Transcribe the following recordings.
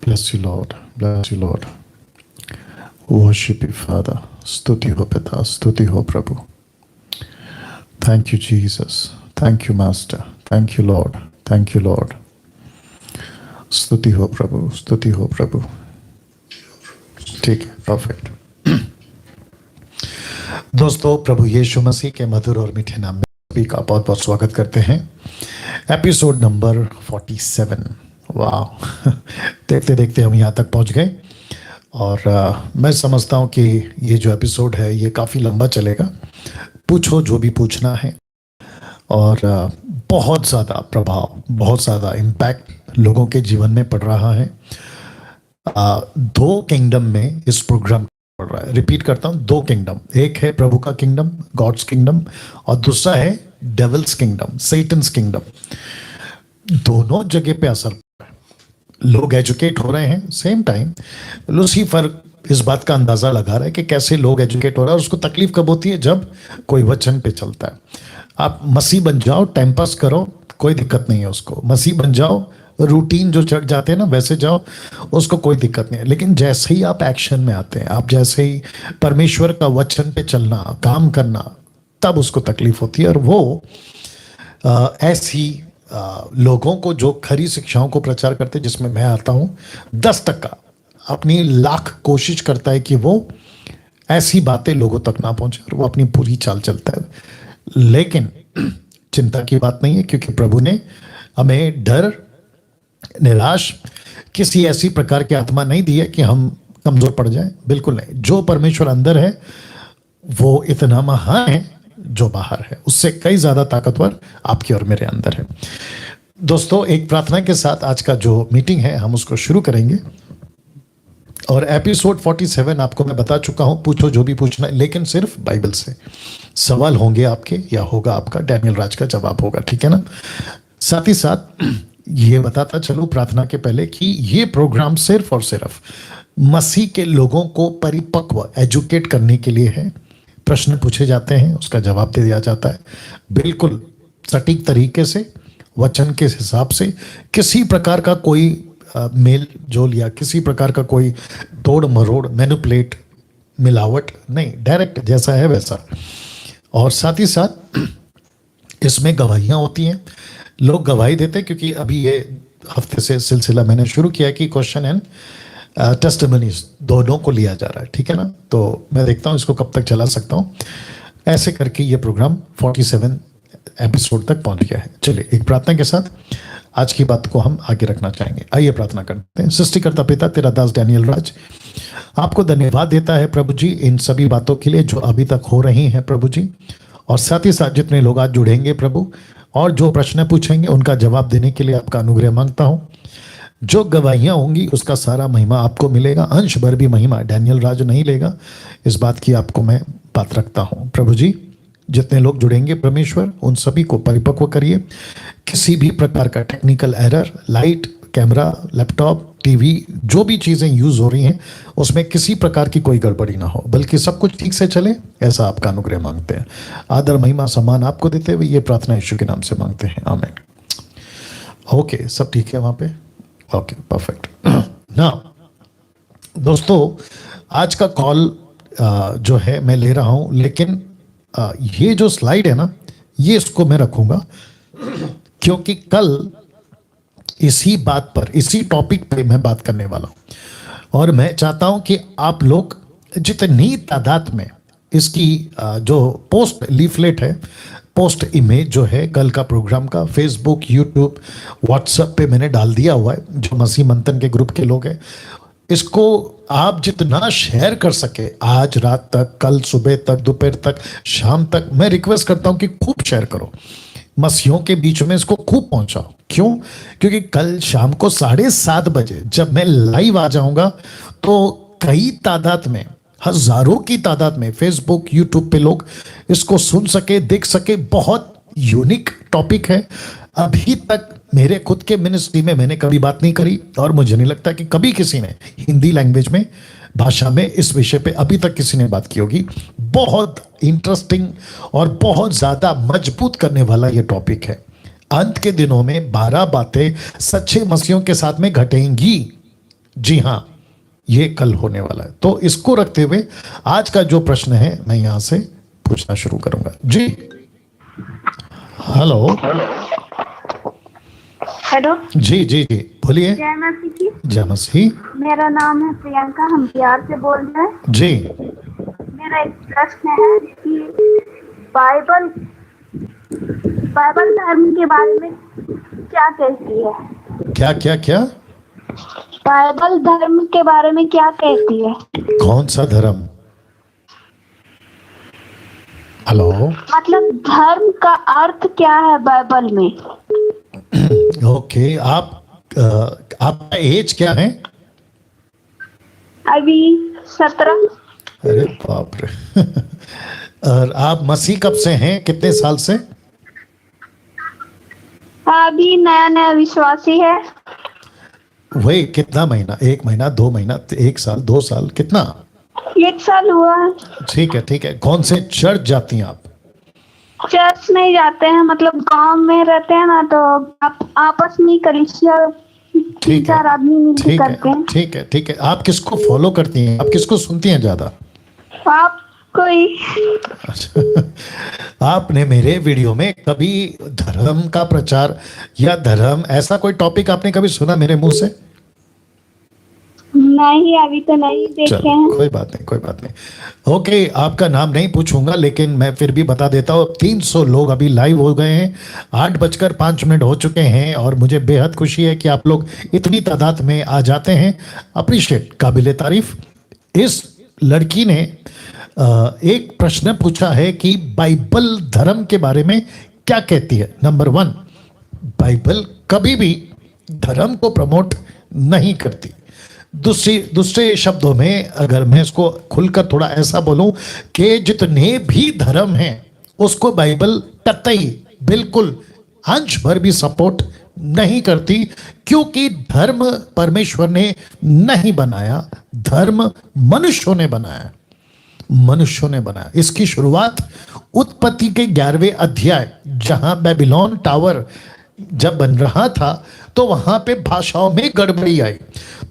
Bless you, Lord. Bless you, Lord. Worship you, Father. स्तुति हो पिता, स्तुति हो प्रभु. Thank you, Jesus. Thank you, Master. Thank you, Lord. Thank you, Lord. स्तुति हो प्रभु, स्तुति हो प्रभु. ठीक है, परफेक्ट. दोस्तों, प्रभु यीशु मसीह के मधुर और मीठे नाम में सभी का बहुत बहुत स्वागत करते हैं. Episode number 47. वाह, देखते देखते हम यहाँ तक पहुँच गए. और मैं समझता हूँ कि ये जो एपिसोड है ये काफ़ी लंबा चलेगा. पूछो जो भी पूछना है. और बहुत ज़्यादा प्रभाव, बहुत ज़्यादा इम्पैक्ट लोगों के जीवन में पड़ रहा है. 2 किंगडम में इस प्रोग्राम पड़ रहा है. रिपीट करता हूँ, 2 किंगडम. एक है प्रभु का किंगडम, गॉड्स किंगडम, और दूसरा है डेविल्स किंगडम, सैटन्स किंगडम. दोनों जगह पे असर. लोग एजुकेट हो रहे हैं. सेम टाइम लूसीफर इस बात का अंदाजा लगा रहा है कि कैसे लोग एजुकेट हो रहा है. उसको तकलीफ कब होती है? जब कोई वचन पे चलता है. आप मसीह बन जाओ, टाइम पास करो, कोई दिक्कत नहीं है उसको. मसीह बन जाओ, रूटीन जो चढ़ जाते हैं ना वैसे जाओ, उसको कोई दिक्कत नहीं है. लेकिन जैसे ही आप एक्शन में आते हैं, आप जैसे ही परमेश्वर का वचन पे चलना, काम करना, तब उसको तकलीफ होती है. और वो ऐसी लोगों को जो खरी शिक्षाओं को प्रचार करते हैं, जिसमें मैं आता हूँ, 10% अपनी लाख कोशिश करता है कि वो ऐसी बातें लोगों तक ना पहुंचे और वो अपनी पूरी चाल चलता है. लेकिन चिंता की बात नहीं है, क्योंकि प्रभु ने हमें डर, निराश, किसी ऐसी प्रकार की आत्मा नहीं दी है कि हम कमजोर पड़ जाएं. बिल्कुल नहीं. जो परमेश्वर अंदर है वो इतना महान है जो बाहर है, उससे कई ज्यादा ताकतवर आपके और मेरे अंदर है. दोस्तों, एक प्रार्थना के साथ आज का जो मीटिंग है हम उसको शुरू करेंगे. और एपिसोड 47 आपको मैं बता चुका हूं, पूछो जो भी पूछना है, लेकिन सिर्फ बाइबल से. सवाल होंगे आपके या होगा आपका, डैनियल राज का जवाब होगा. ठीक है ना? साथ ही साथ ये बताता चलूं प्रार्थना के पहले कि ये प्रोग्राम सिर्फ और सिर्फ मसीह के लोगों को परिपक्व, एजुकेट करने के लिए है. प्रश्न पूछे जाते हैं, उसका जवाब दे दिया जाता है बिल्कुल सटीक तरीके से, वचन के हिसाब से. किसी प्रकार का कोई मेल जोल या किसी प्रकार का कोई तोड़ मरोड़, मैनिपुलेट, मिलावट नहीं, डायरेक्ट जैसा है वैसा. और साथ ही साथ इसमें गवाहियाँ होती हैं. लोग गवाही देते हैं, क्योंकि अभी ये हफ्ते से सिलसिला मैंने शुरू किया कि क्वेश्चन एंड टेस्टिमनीज दोनों को लिया जा रहा है. ठीक है ना? तो मैं देखता हूँ इसको कब तक चला सकता हूँ. ऐसे करके ये प्रोग्राम 47 एपिसोड तक पहुंच गया है. चलिए, एक प्रार्थना के साथ आज की बात को हम आगे रखना चाहेंगे. आइए प्रार्थना करते हैं. सृष्टिकर्ता पिता, तेरा दास डैनियल राज आपको धन्यवाद देता है प्रभु जी इन सभी बातों के लिए जो अभी तक हो रही हैं प्रभु जी. और साथ ही साथ जितने लोग आज जुड़ेंगे प्रभु, और जो प्रश्न पूछेंगे उनका जवाब देने के लिए आपका अनुग्रह मांगता हूँ. जो गवाहियाँ होंगी उसका सारा महिमा आपको मिलेगा. अंश भर भी महिमा डैनियल राज नहीं लेगा. इस बात की आपको मैं बात रखता हूँ प्रभु जी. जितने लोग जुड़ेंगे परमेश्वर, उन सभी को परिपक्व करिए. किसी भी प्रकार का technical error, light, camera, laptop, TV, जो भी चीज़ें यूज हो रही हैं उसमें किसी प्रकार की कोई गड़बड़ी ना हो, बल्कि सब कुछ ठीक से चले, ऐसा आपका अनुग्रह मांगते हैं. आदर महिमा सम्मान आपको देते हुए ये प्रार्थना यीशु के नाम से मांगते हैं. आमीन. ओके, सब ठीक है वहाँ पे? Okay, perfect. ना दोस्तों, आज का कॉल जो है मैं ले रहा हूँ, लेकिन ये जो स्लाइड है ना, ये इसको मैं रखूंगा, क्योंकि कल इसी बात पर, इसी टॉपिक पे मैं बात करने वाला हूं. और मैं चाहता हूं कि आप लोग जितनी तादाद में इसकी जो पोस्ट लीफलेट है, पोस्ट इमेज जो है कल का प्रोग्राम का, फेसबुक, यूट्यूब, व्हाट्सएप पे मैंने डाल दिया हुआ है. जो मसीह मंथन के ग्रुप के लोग हैं, इसको आप जितना शेयर कर सके, आज रात तक, कल सुबह तक, दोपहर तक, शाम तक, मैं रिक्वेस्ट करता हूं कि खूब शेयर करो. मसीहों के बीच में इसको खूब पहुंचाओ. क्यों? क्योंकि कल शाम को 7:30 बजे जब मैं लाइव आ जाऊंगा तो कई तादाद में, हजारों की तादाद में फेसबुक, यूट्यूब पे लोग इसको सुन सके, देख सके. बहुत यूनिक टॉपिक है. अभी तक मेरे खुद के मिनिस्ट्री में मैंने कभी बात नहीं करी, और मुझे नहीं लगता कि कभी किसी ने हिंदी लैंग्वेज में, भाषा में इस विषय पे अभी तक किसी ने बात की होगी. बहुत इंटरेस्टिंग और बहुत ज्यादा मजबूत करने वाला ये टॉपिक है. अंत के दिनों में 12 बातें सच्चे मसीहों के साथ में घटेंगी. जी हाँ, ये कल होने वाला है। तो इसको रखते हुए आज का जो प्रश्न है मैं यहां से पूछना शुरू करूंगा। जी हेलो। हेलो। जी जी जी बोलिए। जय मसीह जी। जय मसीह। मेरा नाम है प्रियंका, हम बिहार से बोल रहे हैं। जी मेरा एक प्रश्न है कि बाइबल बाइबल धर्म के बारे में क्या कहती है? क्या क्या क्या? बाइबल धर्म के बारे में क्या कहती है? कौन सा धर्म? हेलो। मतलब धर्म का अर्थ क्या है बाइबल में? ओके, आपका एज क्या है? अभी 17। अरे बाप रे। और आप मसीह कब से हैं, कितने साल से? अभी नया नया विश्वासी है। वही कितना महीना? 1 महीना, 2 महीना, 1 साल, 2 साल, कितना? 1 साल हुआ है। ठीक है ठीक है। कौन से चर्च जाती हैं आप? चर्च नहीं जाते हैं, मतलब गांव में रहते हैं ना, तो आपस में कलीसिया ठीक है 3-4 आदमी मिलकर ठीक करते है हैं। ठीक है ठीक है। आप किसको फॉलो करती हैं, आप किसको सुनती हैं ज्यादा? आप कोई अच्छा। आपने मेरे वीडियो में कभी धर्म का प्रचार या धर्म ऐसा कोई टॉपिक आपने कभी सुना मेरे मुंह से? नहीं, अभी तो नहीं देखे चलो हैं। कोई बात नहीं कोई बात नहीं। ओके, आपका नाम नहीं पूछूंगा लेकिन मैं फिर भी बता देता हूँ। 300 लोग अभी लाइव हो गए हैं, 8:05 हो चुके हैं और मुझे बेहद खुशी है कि आप लोग इतनी तादाद में आ जाते हैं। अप्रिशिएट, काबिले तारीफ। इस लड़की ने एक प्रश्न पूछा है कि बाइबल धर्म के बारे में क्या कहती है। नंबर 1, बाइबल कभी भी धर्म को प्रमोट नहीं करती। दूसरे शब्दों में अगर मैं इसको खुलकर थोड़ा ऐसा बोलूं कि जितने भी धर्म हैं उसको बाइबल कतई बिल्कुल अंश भर भी सपोर्ट नहीं करती, क्योंकि धर्म परमेश्वर ने नहीं बनाया, धर्म मनुष्यों ने बनाया, मनुष्यों ने बनाया। इसकी शुरुआत उत्पत्ति के 11वें अध्याय, जहां बेबीलोन टावर जब बन रहा था तो वहां पे भाषाओं में गड़बड़ी आई,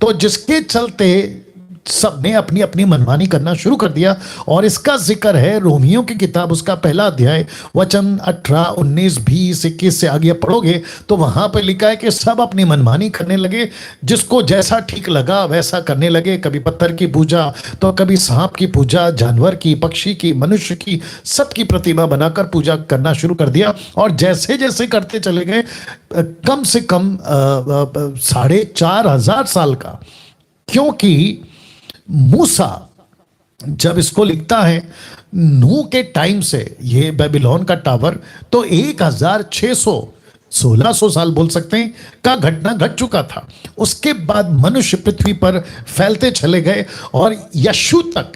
तो जिसके चलते सबने अपनी अपनी मनमानी करना शुरू कर दिया। और इसका जिक्र है रोमियो की किताब, उसका पहला अध्याय, वचन 18, 19, 20, 21 से आगे पढ़ोगे तो वहां पे लिखा है कि सब अपनी मनमानी करने लगे, जिसको जैसा ठीक लगा वैसा करने लगे। कभी पत्थर की पूजा, तो कभी सांप की पूजा, जानवर की, पक्षी की, मनुष्य की, सबकी प्रतिमा बनाकर पूजा करना शुरू कर दिया। और जैसे जैसे करते चले गए, कम से कम 4,500 साल का, क्योंकि मूसा जब इसको लिखता है नूह के टाइम से ये बेबीलोन का टावर, तो 1,600 1600 साल बोल सकते हैं का घटना घट चुका था। उसके बाद मनुष्य पृथ्वी पर फैलते चले गए और यशु तक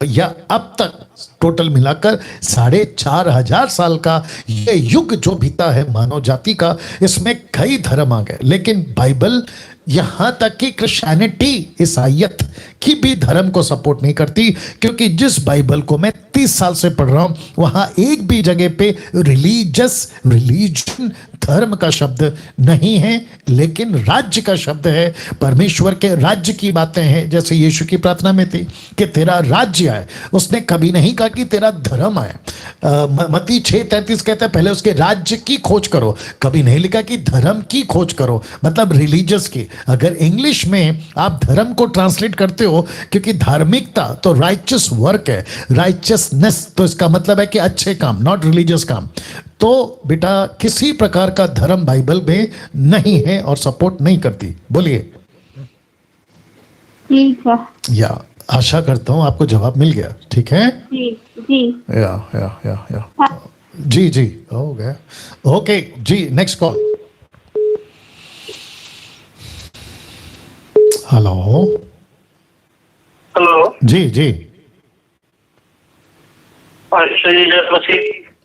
या अब तक टोटल मिलाकर 4,500 साल का ये युग जो बीता है मानव जाति का, इसमें कई धर्म आ गए। लेकिन बाइबल, यहां तक कि क्रिश्चियनिटी, ईसाइयत की भी धर्म को सपोर्ट नहीं करती, क्योंकि जिस बाइबल को मैं 30 साल से पढ़ रहा हूं वहां एक भी जगह पे रिलीजन, धर्म का शब्द नहीं है, लेकिन राज्य का शब्द है। परमेश्वर के राज्य की बातें हैं, जैसे यीशु की प्रार्थना में थी कि तेरा राज्य आए। उसने कभी नहीं कहा कि तेरा धर्म आए। मत्ती 6:33 कहता है पहले उसके राज्य की खोज करो। कभी नहीं लिखा कि धर्म की खोज करो, मतलब रिलीजियस की। अगर इंग्लिश में आप धर्म को ट्रांसलेट करते हो, क्योंकि धार्मिकता तो राइचियस वर्क है, राइचियसनेस, तो इसका मतलब है कि अच्छे काम, नॉट रिलीजियस काम। तो बेटा किसी प्रकार का धर्म बाइबल में नहीं है और सपोर्ट नहीं करती। बोलिए। ठीक है। या आशा करता हूं आपको जवाब मिल गया। ठीक है जी जी। या जी जी हो गया। ओके जी, नेक्स्ट कॉल। हेलो। हेलो जी जी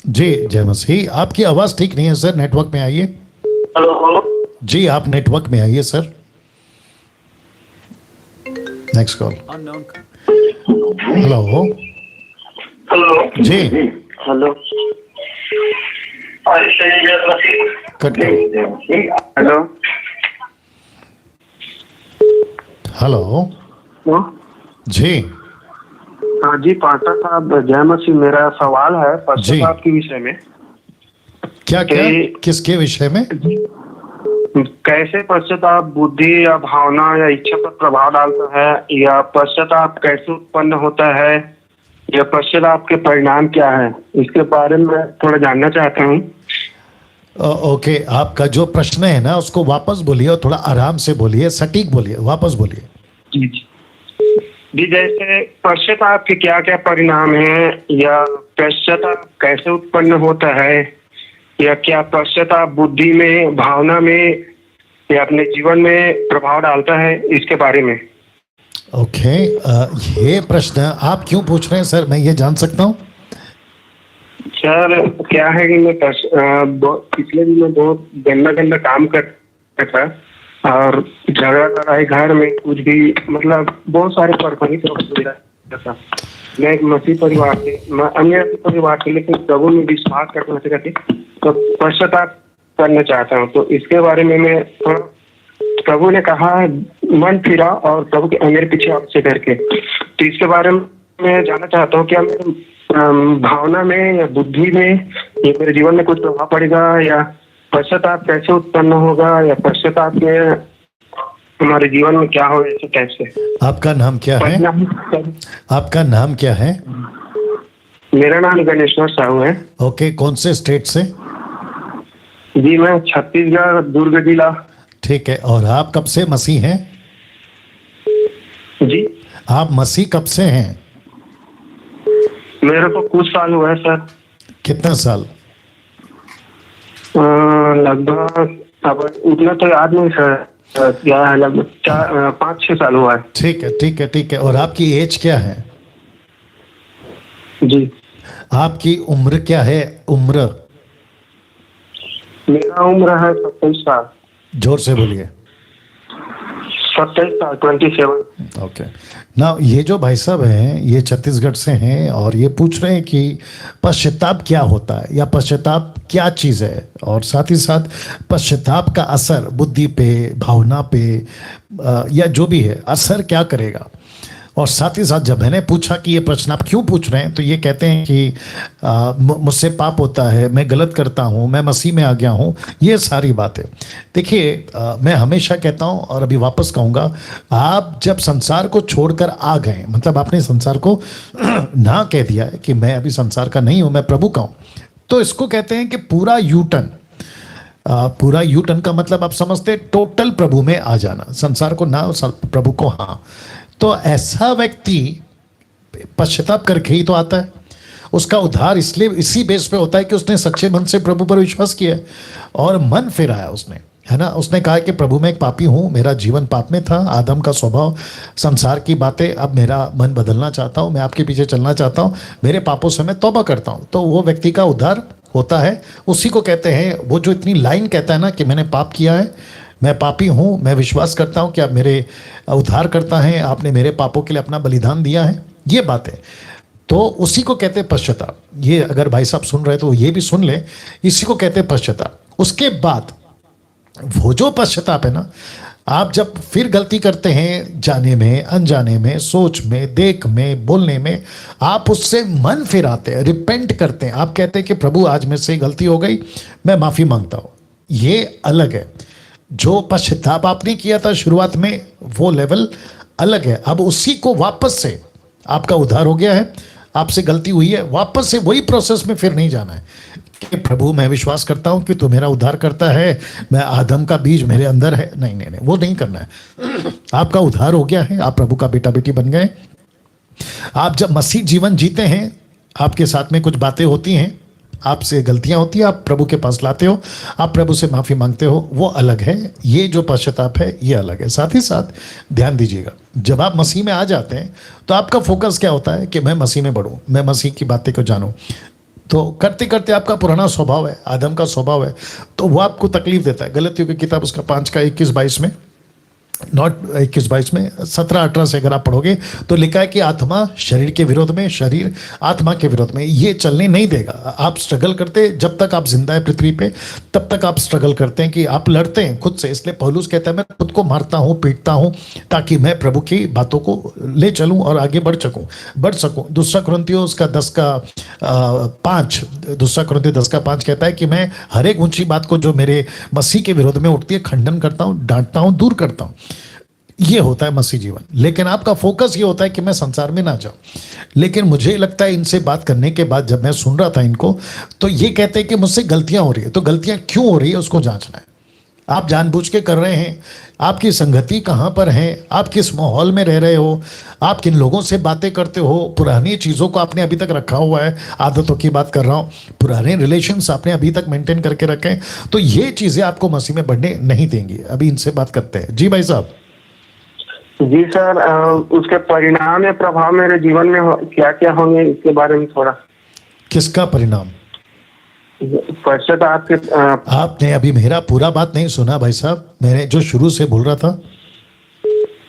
जी, जय मसीह। आपकी आवाज ठीक नहीं है सर, नेटवर्क में आइए। हेलो जी आप नेटवर्क में आइए sir. Next call. Hello. Hello जी हेलो कट गया। हेलो हेलो हाँ जी जी पाठक साहब, जय मसीह। मेरा सवाल है जी। पश्चाताप के विषय में। क्या क्या कि- किसके विषय में? कैसे पश्चाताप बुद्धि या भावना या इच्छा पर प्रभाव डालता है, या पश्चाताप कैसे उत्पन्न होता है, या पश्चाताप के परिणाम क्या है, इसके बारे में थोड़ा जानना चाहता हूँ। ओके, आपका जो प्रश्न है ना उसको वापस बोलिए और थोड़ा आराम से बोलिए, सटीक बोलिए, वापस बोलिए। जी जी, जैसे पश्चाताप के क्या क्या परिणाम हैं, या पश्चाताप कैसे उत्पन्न होता है, या क्या पश्चाताप बुद्धि में, भावना में या अपने जीवन में प्रभाव डालता है, इसके बारे में। ओके, ये प्रश्न आप क्यों पूछ रहे हैं सर, मैं ये जान सकता हूँ? सर क्या है कि मैं पिछले दिनों बहुत गंदा गंदा काम करता था, और झगड़ा लड़ाई घर में कुछ भी, मतलब बहुत सारे परेशानी था। मैं एक मसीह परिवार से, अन्य परिवार से, लेकिन प्रभु में विश्वास करना चाहते तो पश्चाताप करना चाहता हूँ। तो इसके बारे में मैं थोड़ा, प्रभु ने कहा मन फिरा और प्रभु के मेरे पीछे आपसे करके, तो इसके बारे में मैं जानना चाहता हूँ क्या मेरे भावना में या बुद्धि में ये मेरे जीवन में कुछ प्रभाव पड़ेगा, या पश्चाताप कैसे उत्पन्न होगा, या पश्चाताप के हमारे जीवन में क्या हो, ऐसे कैसे। आपका नाम क्या है? आपका नाम क्या है? मेरा नाम गणेश्वर साहू है। ओके, कौन से स्टेट से? जी मैं छत्तीसगढ़, दुर्ग जिला। ठीक है, और आप कब से मसीह हैं? जी आप मसीह कब से हैं? मेरे को कुछ साल हुआ है सर। कितना साल? लगभग, अब उतना तो याद नहीं सर, क्या है, लगभग 5-6 साल हुआ है। ठीक है ठीक है ठीक है, और आपकी एज क्या है? जी आपकी उम्र क्या है? उम्र? मेरा उम्र है 27 साल। जोर से बोलिए। 27 साल, 27। ओके, ना ये जो भाई साहब हैं ये छत्तीसगढ़ से हैं और ये पूछ रहे हैं कि पश्चाताप क्या होता है या पश्चाताप क्या चीज़ है, और साथ ही साथ पश्चाताप का असर बुद्धि पे, भावना पे या जो भी है असर क्या करेगा। और साथ ही साथ जब मैंने पूछा कि ये प्रश्न आप क्यों पूछ रहे हैं, तो ये कहते हैं कि मुझसे पाप होता है, मैं गलत करता हूँ, मैं मसीह में आ गया हूँ, ये सारी बातें। देखिए, मैं हमेशा कहता हूँ और अभी वापस कहूँगा, आप जब संसार को छोड़कर आ गए, मतलब आपने संसार को ना कह दिया है कि मैं अभी संसार का नहीं हूँ, मैं प्रभु का हूँ, तो इसको कहते हैं कि पूरा यूटर्न। पूरा यूटर्न का मतलब आप समझते हैं टोटल प्रभु में आ जाना, संसार को ना, प्रभु को हाँ। तो ऐसा व्यक्ति पश्चाताप करके ही तो आता है। उसका उद्धार इसलिए इसी बेस पे होता है कि उसने सच्चे मन से प्रभु पर विश्वास किया और मन फिराया उसने, है ना। उसने कहा कि प्रभु मैं एक पापी हूँ, मेरा जीवन पाप में था, आदम का स्वभाव, संसार की बातें, अब मेरा मन बदलना चाहता हूँ, मैं आपके पीछे चलना चाहता हूँ, मेरे पापों से मैं तौबा करता हूँ। तो वो व्यक्ति का उद्धार होता है। उसी को कहते हैं, वो जो इतनी लाइन कहता है ना कि मैंने पाप किया है, मैं पापी हूँ, मैं विश्वास करता हूँ कि आप मेरे उद्धार करता हैं, आपने मेरे पापों के लिए अपना बलिदान दिया है, ये बातें, तो उसी को कहते हैं पश्चाताप। ये अगर भाई साहब सुन रहे तो ये भी सुन ले, इसी को कहते हैं पश्चाताप। उसके बाद वो जो पश्चाताप है ना, आप जब फिर गलती करते हैं, जाने में, अनजाने में, सोच में, देख में, बोलने में, आप उससे मन फिराते हैं, रिपेंट करते हैं, आप कहते हैं कि प्रभु आज मेरे से गलती हो गई, मैं माफ़ी मांगता हूँ, ये अलग है। जो पश्चाताप आपने किया था शुरुआत में, वो लेवल अलग है। अब उसी को वापस से, आपका उद्धार हो गया है, आपसे गलती हुई है, वापस से वही प्रोसेस में फिर नहीं जाना है कि प्रभु मैं विश्वास करता हूं कि तू मेरा उद्धार करता है, मैं आदम का बीज मेरे अंदर है, नहीं नहीं नहीं, वो नहीं करना है। आपका उद्धार हो गया है, आप प्रभु का बेटा बेटी बन गए। आप जब मसीह जीवन जीते हैं, आपके साथ में कुछ बातें होती हैं, आपसे गलतियां होती है, आप प्रभु के पास लाते हो, आप प्रभु से माफ़ी मांगते हो, वो अलग है। ये जो पश्चाताप है ये अलग है। साथ ही साथ ध्यान दीजिएगा, जब आप मसीह में आ जाते हैं तो आपका फोकस क्या होता है कि मैं मसीह में बढ़ूं, मैं मसीह की बातें को जानूं। तो करते करते आपका पुराना स्वभाव है, आदम का स्वभाव है, तो वो आपको तकलीफ देता है। गलतियों की किताब उसका 5 का 21-22 में नॉट 21-22 में, 17-18 से अगर आप पढ़ोगे तो लिखा है कि आत्मा शरीर के विरोध में, शरीर आत्मा के विरोध में, ये चलने नहीं देगा। आप स्ट्रगल करते, जब तक आप जिंदा है पृथ्वी पे तब तक आप स्ट्रगल करते हैं कि आप लड़ते हैं खुद से। इसलिए पौलुस कहता है मैं खुद को मारता हूं, पीटता हूं, ताकि मैं प्रभु की बातों को ले चलूं और आगे बढ़ सकूं। दूसरा कुरिन्थियों उसका 10:5, दूसरा कुरिन्थियों 10:5 कहता है कि मैं हर एक ऊंची बात को जो मेरे मसीह के विरोध में उठती है खंडन करता हूं, डांटता हूं, दूर करता हूं। ये होता है मसीह जीवन। लेकिन आपका फोकस ये होता है कि मैं संसार में ना जाऊं। लेकिन मुझे लगता है इनसे बात करने के बाद जब मैं सुन रहा था इनको, तो ये कहते हैं कि मुझसे गलतियां हो रही है। तो गलतियां क्यों हो रही है उसको जांचना है। आप जानबूझ के कर रहे हैं, आपकी संगति कहां पर है, आप किस माहौल में रह रहे हो, आप किन लोगों से बातें करते हो, पुरानी चीज़ों को आपने अभी तक रखा हुआ है, आदतों की बात कर रहा हूं, पुराने रिलेशंस आपने अभी तक मेंटेन करके रखे हैं, तो ये चीज़ें आपको मसीह में बढ़ने नहीं देंगी। अभी इनसे बात करते हैं। जी भाई साहब। जी सर, उसके परिणाम या प्रभाव मेरे जीवन में क्या क्या होंगे इसके बारे में थोड़ा। किसका परिणाम? पश्चाताप के आपने अभी मेरा पूरा बात नहीं सुना भाई साहब, मैंने जो शुरू से बोल रहा था।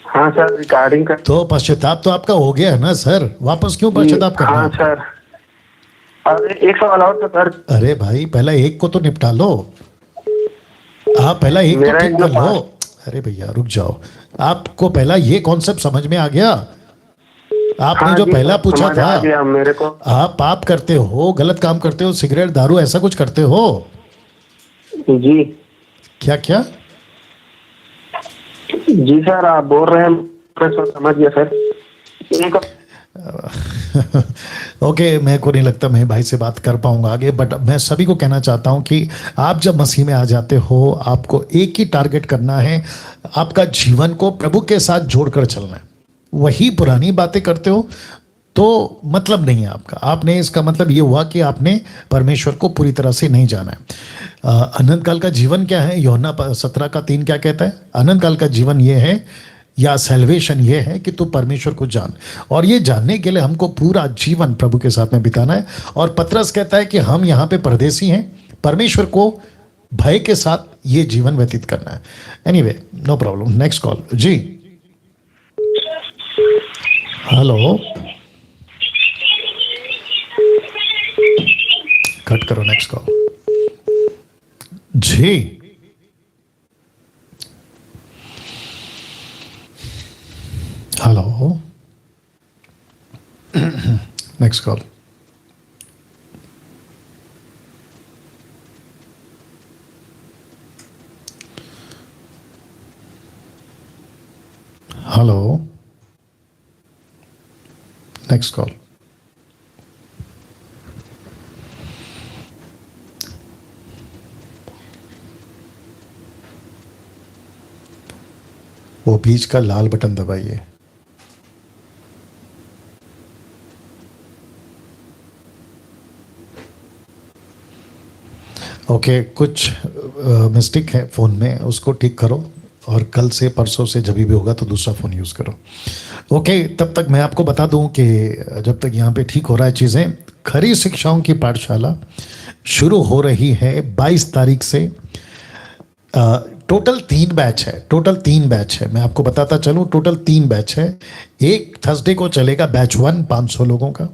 हाँ सर, रिकॉर्डिंग कर। तो पश्चाताप तो आपका हो गया है ना सर, वापस क्यों पश्चाताप करना? हाँ सर, अरे एक सवाल और था सर। अरे भाई पहला एक को तो निपटा लो, आप पहला एक को ठीक कर लो। अरे भैया रुक जाओ, आपको पहला ये कॉन्सेप्ट समझ में आ गया? आपने हाँ जो जी, पहला पूछा समझ आ गया था, मेरे को। आप पाप करते हो, गलत काम करते हो, सिगरेट दारू ऐसा कुछ करते हो? जी क्या क्या? जी सर, आप बोल रहे हैं, मैं समझ गया सर। एक ओके, मेरे को नहीं लगता मैं भाई से बात कर पाऊंगा आगे, बट मैं सभी को कहना चाहता हूं कि आप जब मसीह में आ जाते हो, आपको एक ही टारगेट करना है, आपका जीवन को प्रभु के साथ जोड़कर चलना है। वही पुरानी बातें करते हो तो मतलब नहीं है आपका। आपने, इसका मतलब ये हुआ कि आपने परमेश्वर को पूरी तरह से नहीं जाना है। अनंत काल का जीवन क्या है? यूहन्ना 17:3 क्या कहता है? अनंत काल का जीवन ये है, या सेल्वेशन ये है कि तू परमेश्वर को जान, और ये जानने के लिए हमको पूरा जीवन प्रभु के साथ में बिताना है। और पतरस कहता है कि हम यहाँ पे परदेसी हैं, परमेश्वर को भय के साथ ये जीवन व्यतीत करना है। Anyway, no problem. Next call. जी हेलो, कट करो, नेक्स्ट कॉल। जी hello, next call. Hello, next call. वो बीच का लाल बटन दबाइए। ओके, कुछ मिस्टेक है फ़ोन में, उसको ठीक करो, और कल से परसों से जब भी होगा तो दूसरा फ़ोन यूज़ करो। ओके, तब तक मैं आपको बता दूं कि जब तक यहाँ पे ठीक हो रहा है चीज़ें, खरी शिक्षाओं की पाठशाला शुरू हो रही है 22 तारीख से। टोटल 3 बैच है, टोटल 3 बैच है। मैं आपको बताता चलूं, टोटल 3 बैच है। एक थर्सडे को चलेगा बैच 1 500 लोगों का,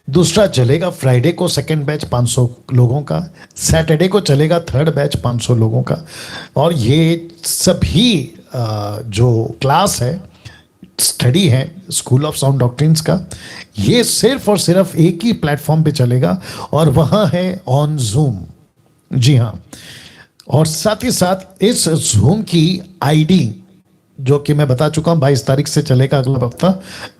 दूसरा चलेगा फ्राइडे को सेकेंड बैच 500 लोगों का, सैटरडे को चलेगा थर्ड बैच 500 लोगों का। और ये सभी जो क्लास है, स्टडी है स्कूल ऑफ साउंड डॉक्ट्रिन्स का, ये सिर्फ और सिर्फ एक ही प्लेटफॉर्म पे चलेगा, और वहाँ है ऑन जूम। जी हाँ, और साथ ही साथ इस जूम की आईडी, जो कि मैं बता चुका हूं, 22 तारीख से चलेगा अगला हफ्ता,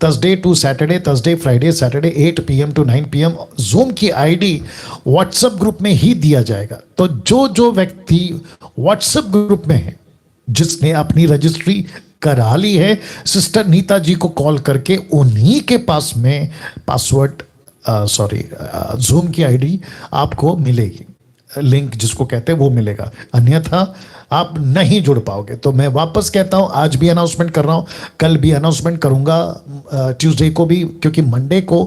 Thursday to Saturday, Thursday Friday Saturday 8 PM to 9 PM। Zoom की आईडी व्हाट्सएप ग्रुप में ही दिया जाएगा। तो जो व्यक्ति व्हाट्सएप ग्रुप में है, जिसने अपनी रजिस्ट्री करा ली है, सिस्टर नीता जी को कॉल करके उन्हीं के पास में पासवर्ड, जूम की आईडी आपको मिलेगी, लिंक जिसको कहते हैं वो मिलेगा, अन्यथा आप नहीं जुड़ पाओगे। तो मैं वापस कहता हूं, आज भी अनाउंसमेंट कर रहा हूं, कल भी अनाउंसमेंट करूंगा, ट्यूसडे को भी, क्योंकि मंडे को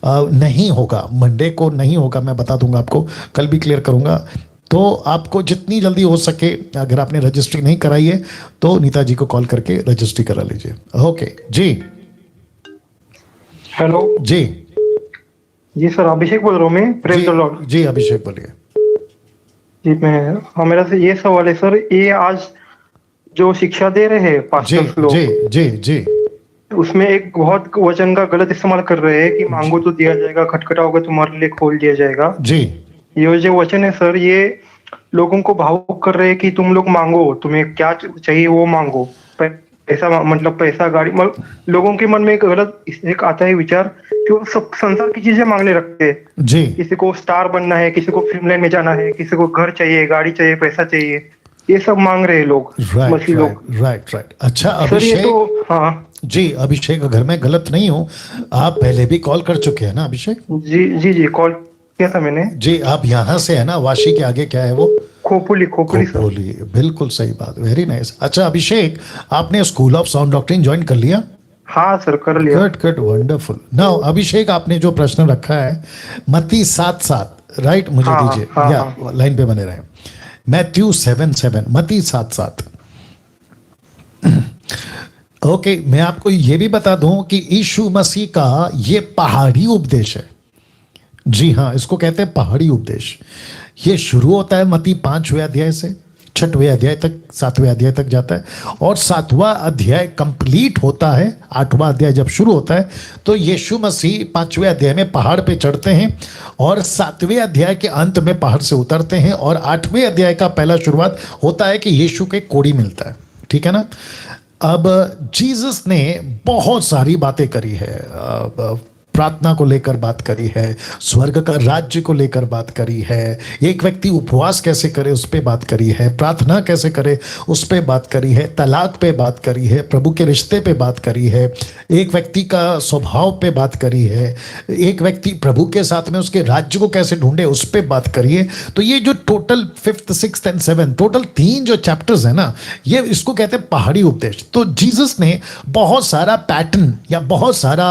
नहीं होगा, मंडे को नहीं होगा, मैं बता दूंगा आपको, कल भी क्लियर करूंगा। तो आपको जितनी जल्दी हो सके, अगर आपने रजिस्ट्री नहीं कराई है तो नीता जी को कॉल करके रजिस्ट्री करा लीजिए। ओके जी। हेलो जी जी सर, अभिषेक बोल रहा हूँ मैं। Praise the lord. जी अभिषेक बोलिए। जी मेरा से ये सवाल है सर, ये आज जो शिक्षा दे रहे हैं जी पास्टर्स लोग, जी जी जी उसमें एक बहुत वचन का गलत इस्तेमाल कर रहे हैं कि मांगो तो दिया जाएगा, खटखटाओगे तुम्हारे लिए खोल दिया जाएगा। जी ये जो वचन है सर, ये लोगों को भावुक कर रहे हैं कि तुम लोग मांगो, तुम्हें क्या चाहिए वो मांगो। पैसा, मतलब पैसा, गाड़ी, मतलब लोगों के मन में एक गलत एक आता है विचार कि वो सब संसार की चीजें मांगने लगते हैं। जी किसी को स्टार बनना है, किसी को फिल्म लाइन में जाना है, किसी को घर चाहिए, गाड़ी चाहिए, पैसा चाहिए, ये सब मांग रहे हैं लोग, राइट मसीह लोग। Right right. अच्छा सर ये अभिषेक, तो, हाँ जी अभिषेक, अगर मैं गलत नहीं हूं, आप पहले भी कॉल कर चुके हैं ना अभिषेक? जी जी जी, कॉल किया था मैंने। जी आप यहाँ से है ना, वाशी के आगे क्या है वो? खोपोली खोपोली सर। खोपोली, बिल्कुल सही बात, वेरी नाइस। अच्छा अभिषेक, आपने school of sound doctrine join कर लिया? हाँ सर, कर लिया। Good good, wonderful. नाउ अभिषेक, आपने जो प्रश्न रखा है मत्ती 7:7, राइट? मुझे हाँ, दीजिए, हाँ, या हाँ। लाइन पे बने रहे। मैथ्यू 7:7, मत्ती 7:7। ओके, मैं आपको ये भी बता दूं कि यीशु मसीह का ये पहाड़ी उपदेश है। जी हाँ, इसको कहते हैं पहाड़ी उपदेश। ये शुरू होता है मत्ती 5वें अध्याय से 6वें अध्याय तक, 7वें अध्याय तक जाता है, और 7वां अध्याय कंप्लीट होता है। 8वां अध्याय जब शुरू होता है तो यीशु मसीह 5वें अध्याय में पहाड़ पे चढ़ते हैं और 7वें अध्याय के अंत में पहाड़ से उतरते हैं, और 8वें अध्याय का पहला शुरुआत होता है कि यीशु के कोड़ी मिलता है। ठीक है ना? अब जीसस ने बहुत सारी बातें करी है, प्रार्थना को लेकर बात करी है, स्वर्ग का राज्य को लेकर बात करी है, एक व्यक्ति उपवास कैसे करे उस पे बात करी है, प्रार्थना कैसे करे उस पे बात करी है, तलाक पे बात करी है, प्रभु के रिश्ते पे बात करी है, एक व्यक्ति का स्वभाव पे बात करी है, एक व्यक्ति प्रभु के साथ में उसके राज्य को कैसे ढूंढे उस पे बात करी है। तो ये जो total 5th 6th and 7th total 3 जो चैप्टर्स है ना, ये इसको कहते हैं पहाड़ी उपदेश। तो जीसस ने बहुत सारा पैटर्न या बहुत सारा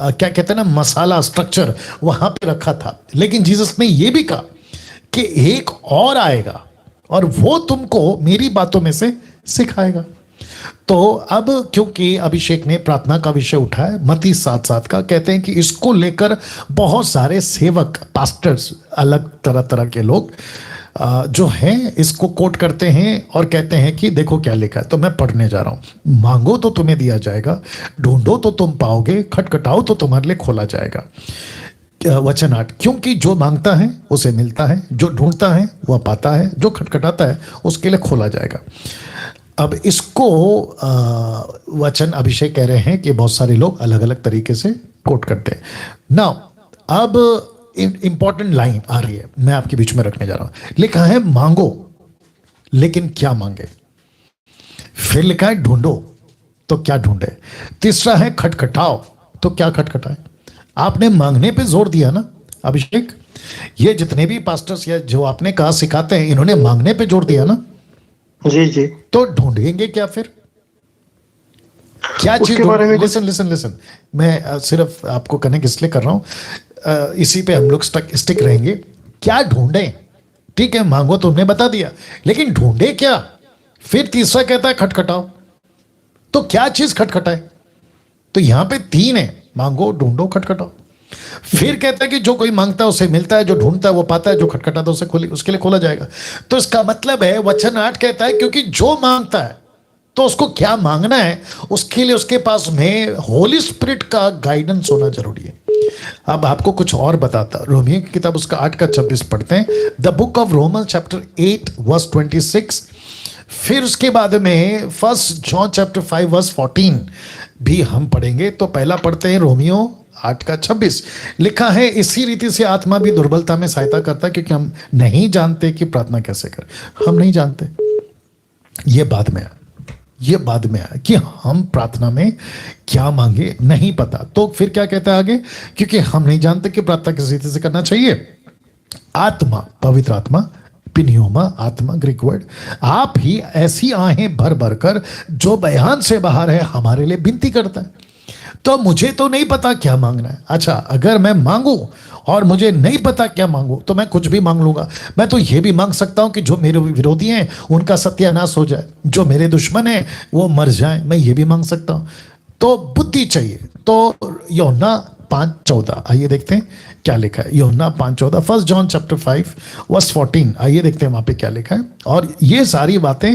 क्या कहते हैं ना, मसाला स्ट्रक्चर वहां पे रखा था। लेकिन जीसस ने यह भी कहा कि एक और आएगा और वो तुमको मेरी बातों में से सिखाएगा। तो अब क्योंकि अभिषेक ने प्रार्थना का विषय उठाया, मत्ती 7:7 का, कहते हैं कि इसको लेकर बहुत सारे सेवक, पास्टर्स, अलग तरह तरह के लोग जो हैं इसको कोट करते हैं और कहते हैं कि देखो क्या लिखा है। तो मैं पढ़ने जा रहा हूं। मांगो तो तुम्हें दिया जाएगा, ढूंढो तो तुम पाओगे, खटखटाओ तो तुम्हारे लिए खोला जाएगा। वचन 8, क्योंकि जो मांगता है उसे मिलता है, जो ढूंढता है वह पाता है, जो खटखटाता है उसके लिए खोला जाएगा। अब इसको वचन अभिषेक कह रहे हैं कि बहुत सारे लोग अलग अलग तरीके से कोट करते हैं। नाउ अब इंपॉर्टेंट लाइन आ रही है, मैं आपके बीच में रखने जा रहा हूं। लिखा है मांगो, लेकिन क्या मांगे? फिर लिखा है ढूंढो, तो क्या ढूंढे? तीसरा है खटखटाओ, तो क्या खटखटाए? आपने मांगने पे जोर दिया ना अभिषेक, ये जितने भी पास्टर्स या जो आपने कहा सिखाते हैं, इन्होंने मांगने पे जोर दिया ना। जी जी। तो ढूंढेंगे क्या फिर? क्या चीज? लिसन लिसन लिसन, मैं सिर्फ आपको कनेक्ट इसलिए कर रहा हूं, इसी पे हम लोग स्टिक रहेंगे। क्या ढूंढें? ठीक है, मांगो तो हमने बता दिया, लेकिन ढूंढे क्या? फिर तीसरा कहता है खटखटाओ, तो क्या चीज खटखटाए? तो यहां पे 3 है, मांगो, ढूंढो, खटखटाओ। फिर कहता है कि जो कोई मांगता है उसे मिलता है, जो ढूंढता है वो पाता है, जो खटखटाता है उसे उसके लिए खोला जाएगा। तो इसका मतलब है वचन 8 कहता है क्योंकि जो मांगता है तो उसको क्या मांगना है उसके लिए उसके पास में होली स्पिरिट का गाइडेंस होना जरूरी है। अब आपको कुछ और बताता, रोमियो की किताब उसका 8:26 पढ़ते हैं, the book of Roman chapter 8 verse 26। फिर उसके बाद में 1 जॉन चैप्टर 5 वर्स 14 भी हम पढ़ेंगे। तो पहला पढ़ते हैं रोमियो 8:26। लिखा है, इसी रीति से आत्मा भी दुर्बलता में सहायता करता है क्योंकि हम नहीं जानते कि प्रार्थना कैसे करें। हम नहीं जानते, ये बाद में आया कि हम प्रार्थना में क्या मांगे, नहीं पता। तो फिर क्या कहता है आगे? क्योंकि हम नहीं जानते कि प्रार्थना किस रीति से करना चाहिए। आत्मा, पवित्र आत्मा, पिनियोमा आत्मा, ग्रीक वर्ड, आप ही ऐसी आहें भर भर कर जो बयान से बाहर है हमारे लिए विनती करता है। तो मुझे तो नहीं पता क्या मांगना है। अच्छा, अगर मैं मांगू और मुझे नहीं पता क्या मांगू तो मैं कुछ भी मांग लूंगा। मैं तो ये भी मांग सकता हूं कि जो मेरे विरोधी हैं उनका सत्यानाश हो जाए, जो मेरे दुश्मन हैं वो मर जाएं, मैं ये भी मांग सकता हूं। तो बुद्धि चाहिए। तो यूहन्ना 5:14 आइए देखते हैं क्या लिखा है। यूहन्ना 5:14, 1 जॉन चैप्टर 5 वर्स 14, आइए देखते हैं वहां पे क्या लिखा है। और ये सारी बातें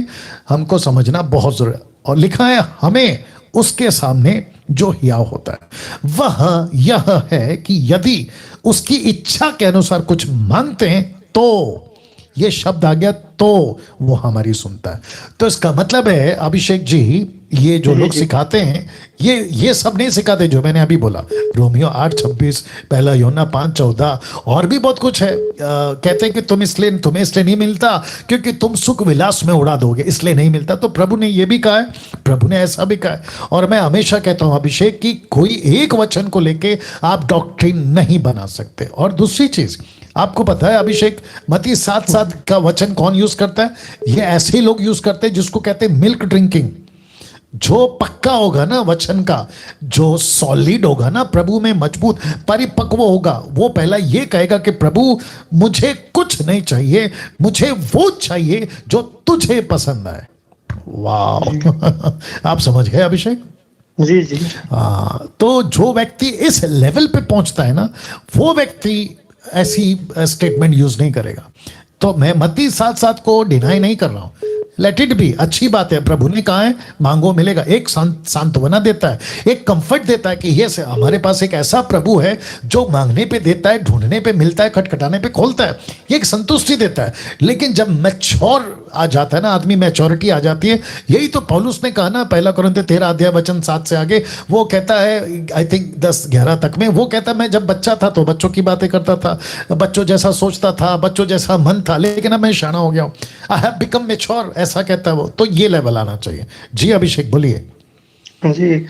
हमको समझना बहुत जरूरी है। और लिखा है हमें उसके सामने जो हियाव होता है वह यह है कि यदि उसकी इच्छा के अनुसार कुछ मांगते हैं तो, ये शब्द आ गया तो, वो हमारी सुनता है। तो इसका मतलब है अभिषेक जी, ये जो लोग सिखाते हैं ये सब नहीं सिखाते जो मैंने अभी बोला, रोमियो 8:26, पहला यूहन्ना 5:14 और भी बहुत कुछ है। कहते हैं कि तुम्हें इसलिए नहीं मिलता क्योंकि तुम सुख विलास में उड़ा दोगे, इसलिए नहीं मिलता। तो प्रभु ने ये भी कहा है, प्रभु ने ऐसा भी कहा है। और मैं हमेशा कहता हूं अभिषेक कि कोई एक वचन को लेके आप डॉक्ट्रिन नहीं बना सकते। और दूसरी चीज आपको पता है अभिषेक, मत्ती 7:7 का वचन कौन यूज करता है? ये ऐसे ही लोग यूज करते हैं जिसको कहते हैं मिल्क ड्रिंकिंग। जो पक्का होगा ना वचन का, जो सॉलिड होगा ना, प्रभु में मजबूत परिपक्व होगा, वो पहला ये कहेगा कि प्रभु मुझे कुछ नहीं चाहिए, मुझे वो चाहिए जो तुझे पसंद आए। वाह आप समझ गए अभिषेक? जी जी। तो जो व्यक्ति इस लेवल पे पहुंचता है ना, वो व्यक्ति ऐसी स्टेटमेंट यूज नहीं करेगा। तो मैं मत्ती 7:7 को डिनाई नहीं कर रहा हूं, लेट इट बी, अच्छी बात है। प्रभु ने कहा है मांगो मिलेगा, एक सांत्वना देता है, एक कंफर्ट देता है कि ये हमारे पास एक ऐसा प्रभु है जो मांगने पे देता है, ढूंढने पे मिलता है, खटखटाने पे खोलता है, ये एक संतुष्टि देता है। लेकिन जब मैच्योर आ जाता है ना आदमी, मैच्योरिटी आ जाती है, यही तो पौलुस ने कहा ना, पहला कुरिन्थियों 13 वचन 7 से आगे, वो कहता है आई थिंक 10-11 तक में, वो कहता है मैं जब बच्चा था तो बच्चों की बातें करता था, बच्चों जैसा सोचता था, बच्चों जैसा मन था, लेकिन अब मैं शाना हो गया हूं, आई हैव बिकम मैच्योर, ऐसा कहता है वो। तो ये लेवल आना चाहिए। जी अभिषेक बोलिए। जी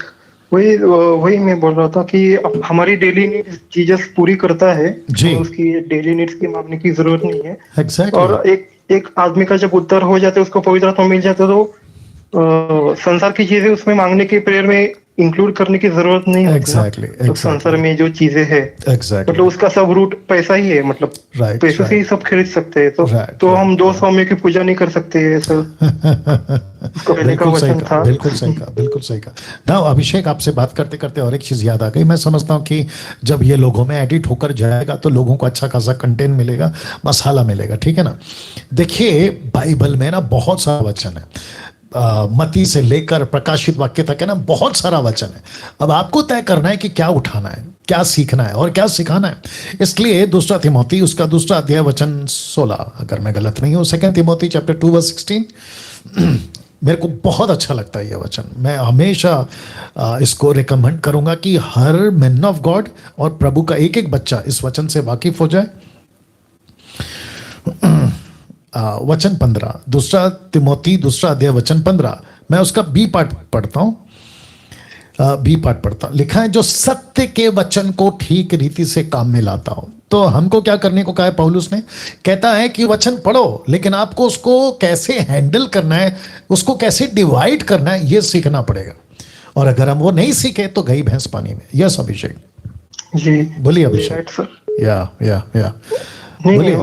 वही मैं बोल रहा था कि अब हमारी डेली नीड्स जीसस पूरी करता है जी। तो उसकी डेली नीड्स की मांगने की जरूरत नहीं है। एग्जैक्टली। और एक आदमी का जब उत्तर हो जाता है, उसको पवित्र आत्मा मिल जाता है, तो संसार की चीजें उसमें मांगने की प्रेयर में इंक्लूड करने की जरूरत नहीं होती। Exactly, तो संसार में जो चीजें है एग्जैक्टली, मतलब उसका सब रूट पैसा ही है, मतलब Right, पैसे से ही सब खरीद सकते हैं। तो हम 2 स्वामियों की पूजा नहीं कर सकते ऐसा उसको पहले का बिल्कुल सही वचन कहा, था। बिल्कुल सही कहा, बिल्कुल सही कहा। ना अभिषेक आपसे बात करते करते और एक चीज याद आ गई। मैं समझता हूँ कि जब ये लोगों में एडिट होकर जाएगा तो लोगों को अच्छा खासा कंटेंट मिलेगा, मसाला मिलेगा, ठीक है ना। देखिए बाइबल में ना बहुत सारा वचन है, मती से लेकर प्रकाशित वाक्य तक है ना, बहुत सारा वचन है। अब आपको तय करना है कि क्या उठाना है, क्या सीखना है और क्या सिखाना है। इसलिए 2 तिमोथी उसका 2 अध्याय वचन 16, अगर मैं गलत नहीं हूं, 2 तिमोथी चैप्टर 2 वर्स 16 मेरे को बहुत अच्छा लगता है ये वचन। मैं हमेशा इसको रिकमेंड करूंगा कि हर मैन ऑफ गॉड और प्रभु का एक एक बच्चा इस वचन से वाकिफ हो जाए। वचन 15, 2 तिमोथी 2 अध्याय वचन 15, मैं उसका बी पार्ट पढ़ता हूं। बी पार्ट पढ़ता हूं। लिखा है जो सत्य के वचन को ठीक रीति से काम में लाता हो। तो हमको क्या करने को कहा है पौलुस ने? कहता है कि वचन पढ़ो, लेकिन आपको उसको कैसे हैंडल करना है, उसको कैसे डिवाइड करना है, ये सीखना पड़ेगा। और अगर हम वो नहीं सीखे तो गई भैंस पानी में। यस अभिषेक जी बोलिए अभिषेक। Right sir. या नहीं बोलिए।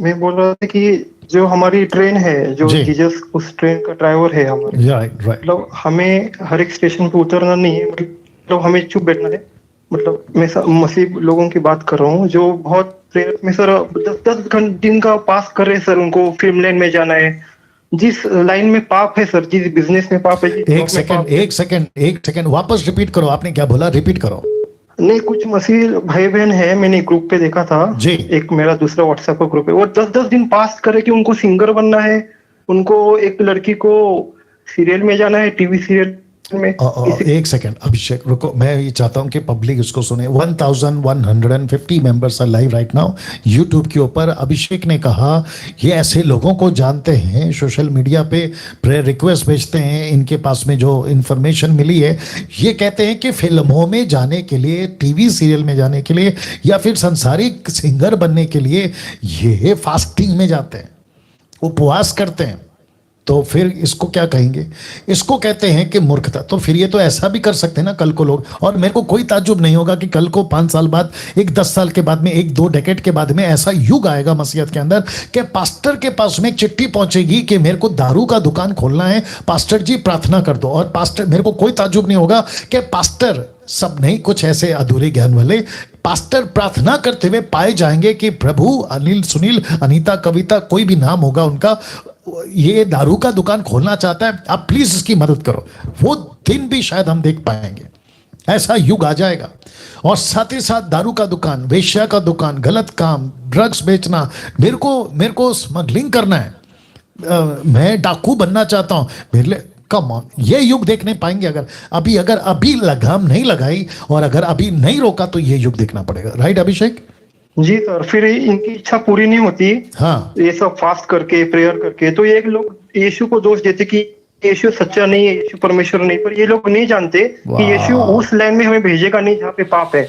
मैं बोल रहा था कि जो हमारी ट्रेन है, जो जी। जीसस उस ट्रेन का ड्राइवर है हमारे, राइट राइट मतलब हमें हर एक स्टेशन पे उतरना नहीं है, मतलब हमें चुप बैठना है। मतलब मैं मसीह लोगों की बात कर रहा हूँ जो बहुत प्रेयर में सर 10-10 दिन का पास कर रहे हैं सर, उनको फिल्म लाइन में जाना है। जिस लाइन में पाप है सर, जिस बिजनेस में पाप है, जिस एक सेकंड वापस रिपीट करो। आपने क्या बोला? रिपीट करो। नहीं, कुछ मसीह भाई बहन है, मैंने ग्रुप पे देखा था जी। एक मेरा दूसरा व्हाट्सएप का ग्रुप है, वो 10-10 दिन पास करे कि उनको सिंगर बनना है, उनको एक लड़की को सीरियल में जाना है, टीवी सीरियल में। एक सेकंड अभिषेक रुको, मैं ये चाहता हूं कि पब्लिक इसको सुने। 1150 members are live right now YouTube के ऊपर। अभिषेक ने कहा ये ऐसे लोगों को जानते हैं, सोशल मीडिया पे प्रेयर रिक्वेस्ट भेजते हैं, इनके पास में जो इंफॉर्मेशन मिली है, ये कहते हैं कि फिल्मों में जाने के लिए, टीवी सीरियल में जाने के लिए, या फिर संसारिक सिंगर बनने के लिए ये फास्टिंग में जाते हैं, उपवास करते हैं। तो फिर इसको क्या कहेंगे? इसको कहते हैं कि मूर्खता। तो फिर ये तो ऐसा भी कर सकते हैं ना कल को लोग, और मेरे को कोई ताज्जुब नहीं होगा कि कल को 5 साल बाद, एक 10 साल के बाद में, एक 2 डेकेड के बाद में ऐसा युग आएगा मसीहत के अंदर कि पास्टर के पास में एक चिट्ठी पहुंचेगी कि मेरे को दारू का दुकान खोलना है, पास्टर जी प्रार्थना कर दो। और पास्टर, मेरे को कोई ताज्जुब नहीं होगा कि पास्टर, सब नहीं, कुछ ऐसे अधूरे ज्ञान वाले पास्टर प्रार्थना करते हुए पाए जाएंगे कि प्रभु, अनिल, सुनील, अनीता, कविता, कोई भी नाम होगा उनका, ये दारू का दुकान खोलना चाहता है, आप प्लीज इसकी मदद करो। वो दिन भी शायद हम देख पाएंगे, ऐसा युग आ जाएगा। और साथ ही साथ दारू का दुकान, वेश्या का दुकान, गलत काम, ड्रग्स बेचना, मेरे को स्मगलिंग करना है, मैं डाकू बनना चाहता हूं, मेरे लिए, कम ऑन, ये युग देख नहीं पाएंगे अगर अभी लगाम नहीं लगाई और अगर अभी नहीं रोका तो ये युग देखना पड़ेगा। राइट अभिषेक? जी सर, फिर इनकी इच्छा पूरी नहीं होती। हाँ, ये सब फास्ट करके, प्रेयर करके, तो ये लोग यीशु को दोष देते कि यीशु सच्चा नहीं है, यीशु परमेश्वर नहीं। पर ये लोग नहीं जानते कि यीशु उस लाइन में हमें भेजेगा नहीं जहाँ पे पाप है,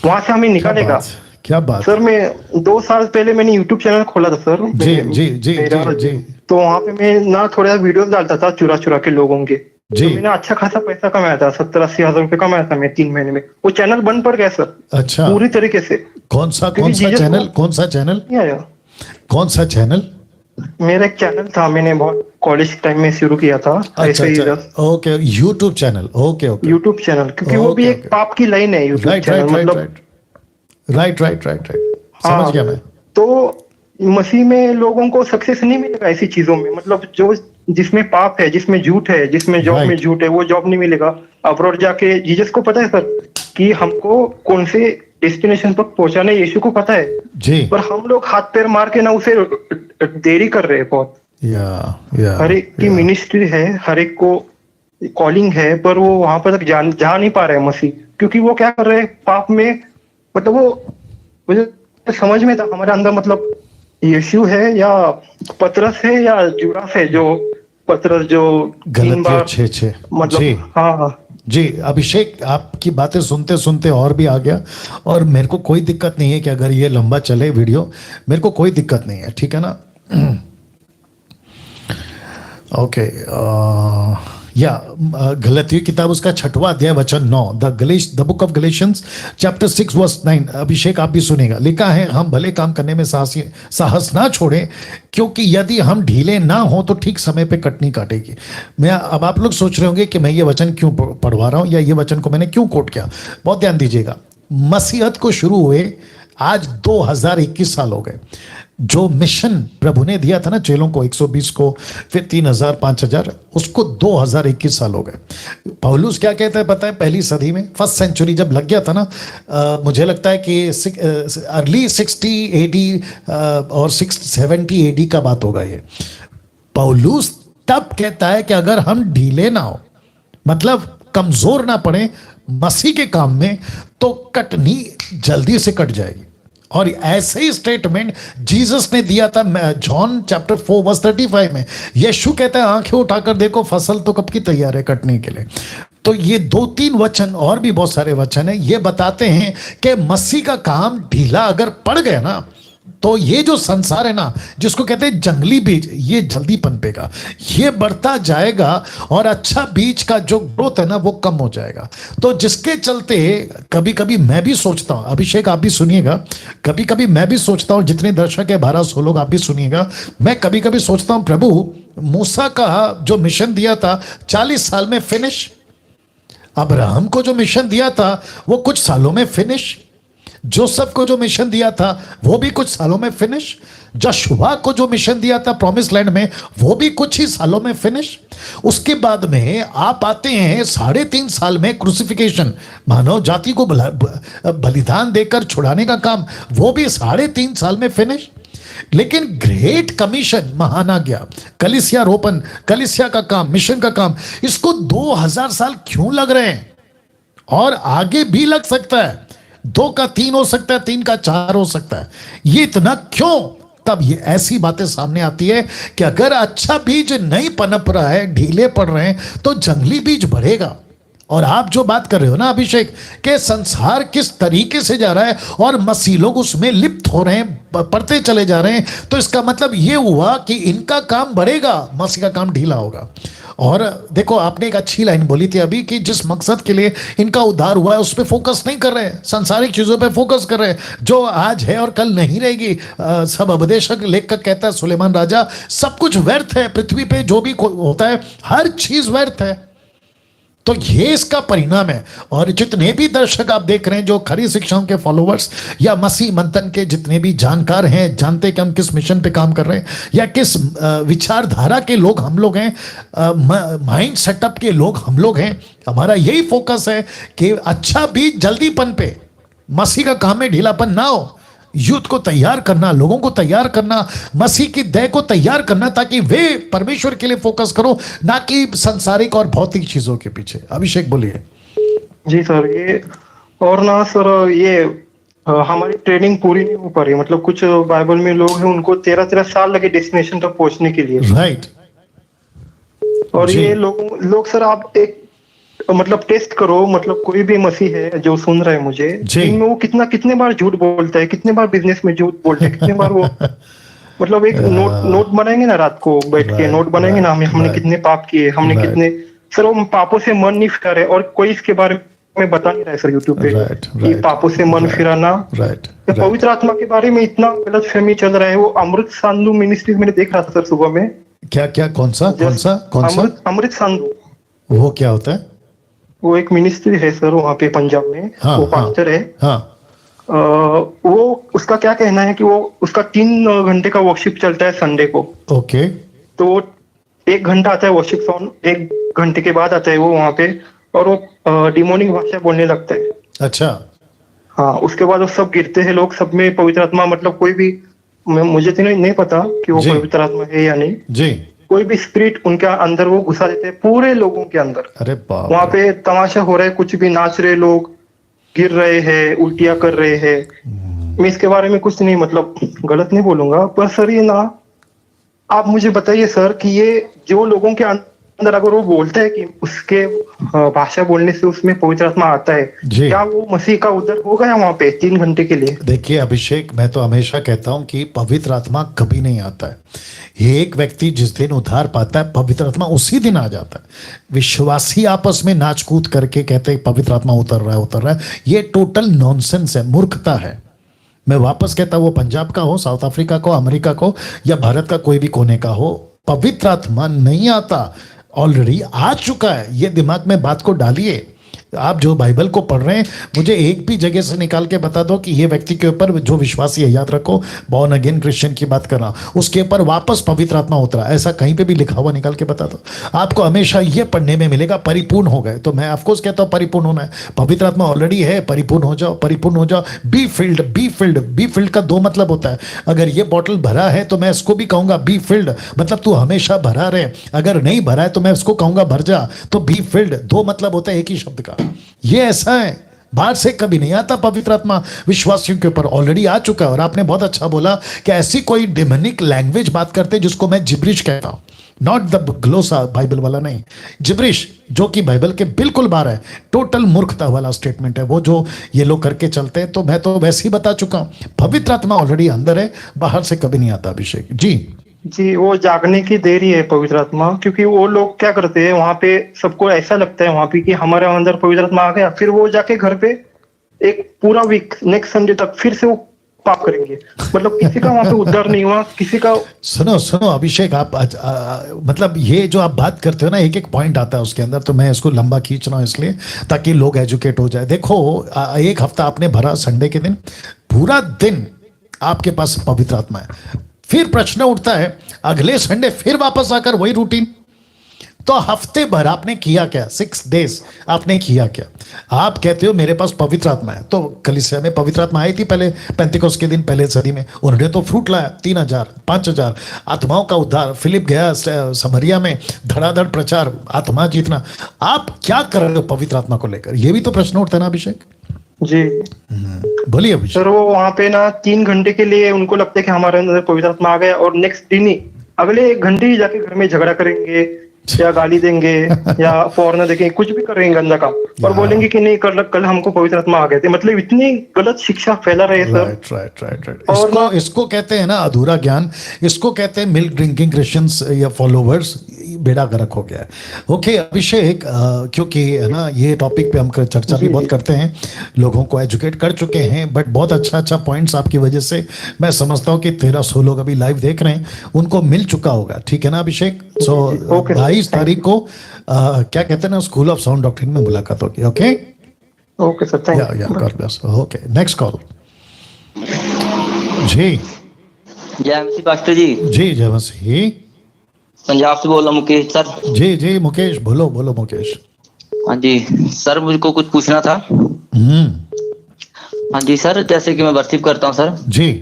वहां से हमें निकालेगा। क्या बात सर, मैं 2 साल पहले मैंने यूट्यूब चैनल खोला था सर। जी जी जी जी। तो वहाँ पे मैं ना थोड़ा वीडियोस डालता था चुरा चुरा के लोगों के। जी। तो मैंने अच्छा खासा पैसा कमाया था, 70-80 हजार रुपए कमाया था मैं 3 महीने में। वो चैनल बंद पड़ गया सर। अच्छा, पूरी तरीके से। कौन सा चैनल? नहीं आया। कौन सा चैनल? मेरा एक चैनल था, मैंने बहुत कॉलेज टाइम में शुरू किया था। अच्छा, okay, YouTube channel, okay okay, YouTube channel, क्योंकि वो भी एक पाप की लाइन है यूट्यूब चैनल, मतलब। राइट, समझ गया मैं। तो मसीह में लोगों को सक्सेस नहीं मिलेगा ऐसी चीजों में, मतलब जो जिसमें पाप है, जिसमें झूठ है, जिसमें जॉब में झूठ है, वो जॉब नहीं मिलेगा। अब्रॉड जाके जीसस को पता है सर कि हमको कौन से डेस्टिनेशन तक पहुंचाना है, यीशु को पता है जी। पर हम लोग हाथ पैर मार के ना उसे देरी कर रहे हैं बहुत। हर एक की मिनिस्ट्री है, हर एक को कॉलिंग है, पर वो वहां पर तक जा नहीं पा रहे हैं मसीह, क्योंकि वो क्या कर रहे हैं पाप में। मतलब वो मुझे समझ में था हमारे अंदर, मतलब यीशु है या पतरस है या जुड़ास है, जो पतरस जो 3 बार 6 मतलब। हाँ जी अभिषेक, आपकी बातें सुनते सुनते और भी आ गया, और मेरे को कोई दिक्कत नहीं है कि अगर ये लंबा चले वीडियो, मेरे को कोई दिक्कत नहीं है, ठीक है ना? ओके, या गलतियों की किताब, उसका 6वां अध्याय वचन 9, the book of Galatians chapter 6 verse 9। Abhishek आप भी सुनेगा, लिखा है, हम भले काम करने में साहस ना छोड़ें, क्योंकि यदि हम ढीले ना हो तो ठीक समय पे कटनी काटेगी। अब आप लोग सोच रहे होंगे कि मैं ये वचन क्यों पढ़वा रहा हूं, या ये वचन को मैंने क्यों कोट किया। बहुत ध्यान दीजिएगा, मसीहत को शुरू हुए आज 2021 साल हो गए। जो मिशन प्रभु ने दिया था ना चेलों को, 120 को, फिर 3000, 5000, उसको 2021 साल हो गए। पौलुस क्या कहता है पता है? पहली सदी में, फर्स्ट सेंचुरी जब लग गया था ना, मुझे लगता है कि अर्ली 60 एडी और 70 एडी का बात होगा ये। पौलुस तब कहता है कि अगर हम ढीले ना हो, मतलब कमजोर ना पड़े मसीह के काम में, तो कटनी जल्दी से कट जाएगी। और ऐसे ही स्टेटमेंट जीसस ने दिया था जॉन चैप्टर 4 वर्स 35 में। यीशु कहता है, आंखें उठाकर देखो, फसल तो कब की तैयार है कटने के लिए। तो ये 2-3 वचन और भी बहुत सारे वचन है, ये बताते हैं कि मसीह का काम ढीला अगर पड़ गया ना, तो ये जो संसार है ना, जिसको कहते हैं जंगली बीज, ये जल्दी पनपेगा, ये बढ़ता जाएगा, और अच्छा बीज का जो ग्रोथ है ना, वो कम हो जाएगा। तो जिसके चलते कभी कभी मैं भी सोचता हूं, अभिषेक आप भी सुनिएगा, कभी कभी मैं भी सोचता हूं, जितने दर्शक है 1200 लोग, आप भी सुनिएगा, मैं कभी कभी सोचता हूं, प्रभु मूसा का जो मिशन दिया था 40 साल में फिनिश, अब्राहम को जो मिशन दिया था वो कुछ सालों में फिनिश, जोसेफ को जो मिशन दिया था वो भी कुछ सालों में फिनिश, जोशुआ को जो मिशन दिया था प्रॉमिस लैंड में वो भी कुछ ही सालों में फिनिश। उसके बाद में आप आते हैं 3.5 साल में क्रूसिफिकेशन, मानव जाति को बलिदान देकर छुड़ाने का काम, वो भी 3.5 साल में फिनिश। लेकिन ग्रेट कमीशन, महान आज्ञा, कलीसिया रोपण, कलीसिया का काम, मिशन का काम, इसको 2000 साल क्यों लग रहे हैं? और आगे भी लग सकता है, 2 का 3 हो सकता है, 3 का 4 हो सकता है, ये इतना क्यों? तब ये ऐसी बातें सामने आती है कि अगर अच्छा बीज नहीं पनप रहा है, ढीले पड़ रहे हैं, तो जंगली बीज बढ़ेगा और आप जो बात कर रहे हो ना अभिषेक, कि संसार किस तरीके से जा रहा है और मसीह लोग उसमें लिप्त हो रहे हैं, पढ़ते चले जा रहे हैं, तो इसका मतलब ये हुआ कि इनका काम बढ़ेगा, मसीह का काम ढीला होगा। और देखो, आपने एक अच्छी लाइन बोली थी अभी कि जिस मकसद के लिए इनका उद्धार हुआ है उस पर फोकस नहीं कर रहे हैं, सांसारिक चीजों पे फोकस कर रहे हैं, जो आज है और कल नहीं रहेगी। सब उपदेशक लेखक कहता है, सुलेमान राजा, सब कुछ व्यर्थ है पृथ्वी पे, जो भी होता है हर चीज व्यर्थ है। तो ये इसका परिणाम है। और जितने भी दर्शक आप देख रहे हैं, जो खरी शिक्षाओं के फॉलोवर्स या मसीह मंथन के जितने भी जानकार हैं, जानते हैं कि हम किस मिशन पे काम कर रहे हैं या किस विचारधारा के लोग हम लोग हैं, माइंड सेटअप के लोग हम लोग हैं, हमारा यही फोकस है कि अच्छा भी जल्दीपन पे, मसीह का काम में ढीलापन ना हो, यूथ को तैयार करना, लोगों को तैयार करना, मसीह की देह को तैयार करना, ताकि वे परमेश्वर के लिए फोकस करो, ना कि संसारिक और भौतिक चीजों के पीछे। अभिषेक बोलिए। जी सर, ये और ना सर, ये हमारी ट्रेनिंग पूरी नहीं हो पा रही। मतलब कुछ बाइबल में लोग हैं, उनको 13-13 साल लगे डेस्टिनेशन तक पहुंचने के लिए। राइट। और जी। ये लोग सर, आप एक मतलब टेस्ट करो, मतलब कोई भी मसीह है जो सुन रहा है मुझे, जी। दिन में वो कितने बार झूठ बोलता है, कितने बार बिजनेस में झूठ बोलता है, कितने बार वो मतलब एक नोट बनाएंगे ना, रात को बैठ के नोट बनाएंगे ना, हमने कितने पाप किए, हमने कितने, सर वो पापों से मन नहीं फिरा रहे, और कोई इसके बारे में बता नहीं रहा है सर यूट्यूब पे कि पापों से मन फिराना। तो पवित्र आत्मा के बारे में इतना गलत फहमी चल रहा है। वो अमृत सांधु मिनिस्ट्री मैंने देख रहा था सर सुबह में। क्या कौन सा अमृत सांधु, वो क्या होता है? वो एक मिनिस्ट्री है सर वहाँ पे पंजाब में। वो पास्टर है। वो उसका क्या कहना है कि वो उसका 3 घंटे का वर्शिप चलता है संडे को। ओके। तो 1 घंटा आता है वर्शिप सॉन्ग, 1 घंटे के बाद आता है वो वहाँ पे, और वो डिमोनिक भाषा बोलने लगता है। अच्छा। हाँ, उसके बाद वो सब गिरते हैं लोग, सब में पवित्र आत्मा, मतलब कोई भी, मुझे तो नहीं पता कि वो पवित्र आत्मा है या नहीं जी, कोई भी स्पिरिट उनके अंदर वो घुसा देते हैं पूरे लोगों के अंदर। अरे बाप। वहाँ पे तमाशा हो रहा है, कुछ भी नाच रहे लोग, गिर रहे हैं, उल्टियां कर रहे हैं। मैं इसके बारे में कुछ नहीं, मतलब गलत नहीं बोलूंगा, पर सर ये ना, आप मुझे बताइए सर कि ये जो लोगों के अंदर अगर वो बोलता है कि उसके भाषा बोलने से उसमें पवित्र आत्मा आता है, क्या वो मसीह का उद्धार हो गया वहाँ पे 3 घंटे के लिए? देखिए अभिषेक, मैं तो हमेशा कहता हूं कि पवित्र आत्मा कभी नहीं आता है। ये एक व्यक्ति जिस दिन उद्धार पाता है, पवित्र आत्मा उसी दिन आ जाता है। विश्वासी आपस में नाच कूद करके कहते हैं पवित्र आत्मा उतर रहा है, ये टोटल नॉनसेंस है, मूर्खता है। मैं वापस कहता हूं, वो पंजाब का हो, साउथ अफ्रीका को, अमेरिका को, या भारत का कोई भी कोने का हो, पवित्र आत्मा नहीं आता, ऑलरेडी आ चुका है। ये दिमाग में बात को डालिए। आप जो बाइबल को पढ़ रहे हैं, मुझे एक भी जगह से निकाल के बता दो कि ये व्यक्ति के ऊपर, जो विश्वासी है, याद रखो, बॉर्न अगेन क्रिश्चियन की बात कर रहा हूं, उसके ऊपर वापस पवित्र आत्मा उतरा, ऐसा कहीं पे भी लिखा हुआ निकाल के बता दो। आपको हमेशा ये पढ़ने में मिलेगा परिपूर्ण हो गए। तो मैं ऑफकोर्स कहता हूं परिपूर्ण होना है, पवित्र आत्मा ऑलरेडी है, परिपूर्ण हो जाओ, परिपूर्ण हो जाओ। Be filled, be filled, be filled का 2 मतलब होता है। अगर ये बॉटल भरा है तो मैं इसको भी कहूंगा बी फिल्ड, मतलब तू हमेशा भरा रहे। अगर नहीं भरा है तो मैं इसको कहूंगा भर जा। तो बी फिल्ड 2 मतलब होता है एक ही शब्द का। ये ऐसा है, बाहर से कभी नहीं आता पवित्र आत्मा, विश्वासियों के ऊपर ऑलरेडी आ चुका है। और आपने बहुत अच्छा बोला कि ऐसी कोई डेमोनिक लैंग्वेज बात करते हैं जिसको मैं जिब्रिश कहता हूं, नॉट द ग्लोसा, बाइबल वाला नहीं, जिब्रिश, जो कि बाइबल के बिल्कुल बाहर है, टोटल मूर्खता वाला स्टेटमेंट है वो जो ये लोग करके चलते हैं। तो मैं तो वैसे ही बता चुका हूं, पवित्र आत्मा ऑलरेडी अंदर है, बाहर से कभी नहीं आता। अभिषेक जी, वो जागने की देरी है पवित्र आत्मा, क्योंकि वो लोग क्या करते हैं वहाँ पे, सबको ऐसा लगता है वहाँ पे कि हमारे अंदर पवित्र आत्मा आ गया, फिर वो जाके घर पे एक पूरा वीक, नेक्स्ट संडे तक फिर से वो पाप करेंगे। मतलब किसी का वहाँ पे उद्धार नहीं हुआ, किसी का। सुनो अभिषेक, आप मतलब ये जो आप बात करते हो ना, एक पॉइंट आता है उसके अंदर, तो मैं इसको लंबा खींच रहा हूँ इसलिए ताकि लोग एजुकेट हो जाए। देखो, 1 हफ्ता आपने भरा, संडे के दिन पूरा दिन आपके पास पवित्र आत्मा है, फिर प्रश्न उठता है अगले संडे फिर वापस आकर वही रूटीन। तो हफ्ते भर आपने किया क्या? 6 डेज आपने किया क्या? आप कहते हो मेरे पास पवित्र आत्मा है, तो कलीसिया में पवित्र आत्मा आई थी पहले पेंतिकोस्त के दिन, पहले सदी में। उन्होंने तो फ्रूट लाया, 3000 5000 आत्माओं का उद्धार। फिलिप गया समरिया में, धड़ाधड़ प्रचार, आत्मा जीतना। आप क्या कर रहे हो पवित्र आत्मा को लेकर? ये भी तो प्रश्न उठता है ना अभिषेक जी। बोलिए अभिषेक। सर वो वहाँ पे ना 3 घंटे के लिए उनको लगता है कि हमारे अंदर पवित्र आत्मा आ गया, और नेक्स्ट दिन ही, अगले 1 घंटे ही जाके घर में झगड़ा करेंगे, या गाली देंगे या फॉरनर देखेंगे, कुछ भी करेंगे गंदा काम, और या। बोलेंगे कि नहीं कल हमको पवित्र आत्मा आ गए थे। मतलब इतनी गलत शिक्षा फैला रहे हैं sir. Right right right right. और इसको ना- इसको कहते हैं ना अधूरा ज्ञान, इसको कहते हैं मिल्क ड्रिंकिंग क्रिश्चियंस या फॉलोवर्स। बेड़ा गर्क हो गया है। ओके अभिषेक, क्योंकि है ना ये टॉपिक पे हम चर्चा भी बहुत करते हैं, लोगों को एजुकेट कर चुके हैं, बट बहुत अच्छा पॉइंट्स आपकी वजह से मैं समझता हूँ कि 1300 लोग अभी लाइव देख रहे हैं, उनको मिल चुका होगा। ठीक है ना अभिषेक? So okay. 22 तारीख को क्या कहते हैं ना स्कूल ऑफ साउंड डॉक्ट्रिन में मुलाकात होगी। Okay okay sir, thank ya you. God bless. Okay next call. जी जय मसीह पास्टर जी, जी जय मसीह। पंजाब से बोल रहा हूँ मुकेश सर। जी जी मुकेश, बोलो बोलो मुकेश। हाँ जी सर, मुझको कुछ पूछना था। हाँ जी सर, जैसे कि मैं वर्शिप करता हूँ सर, जी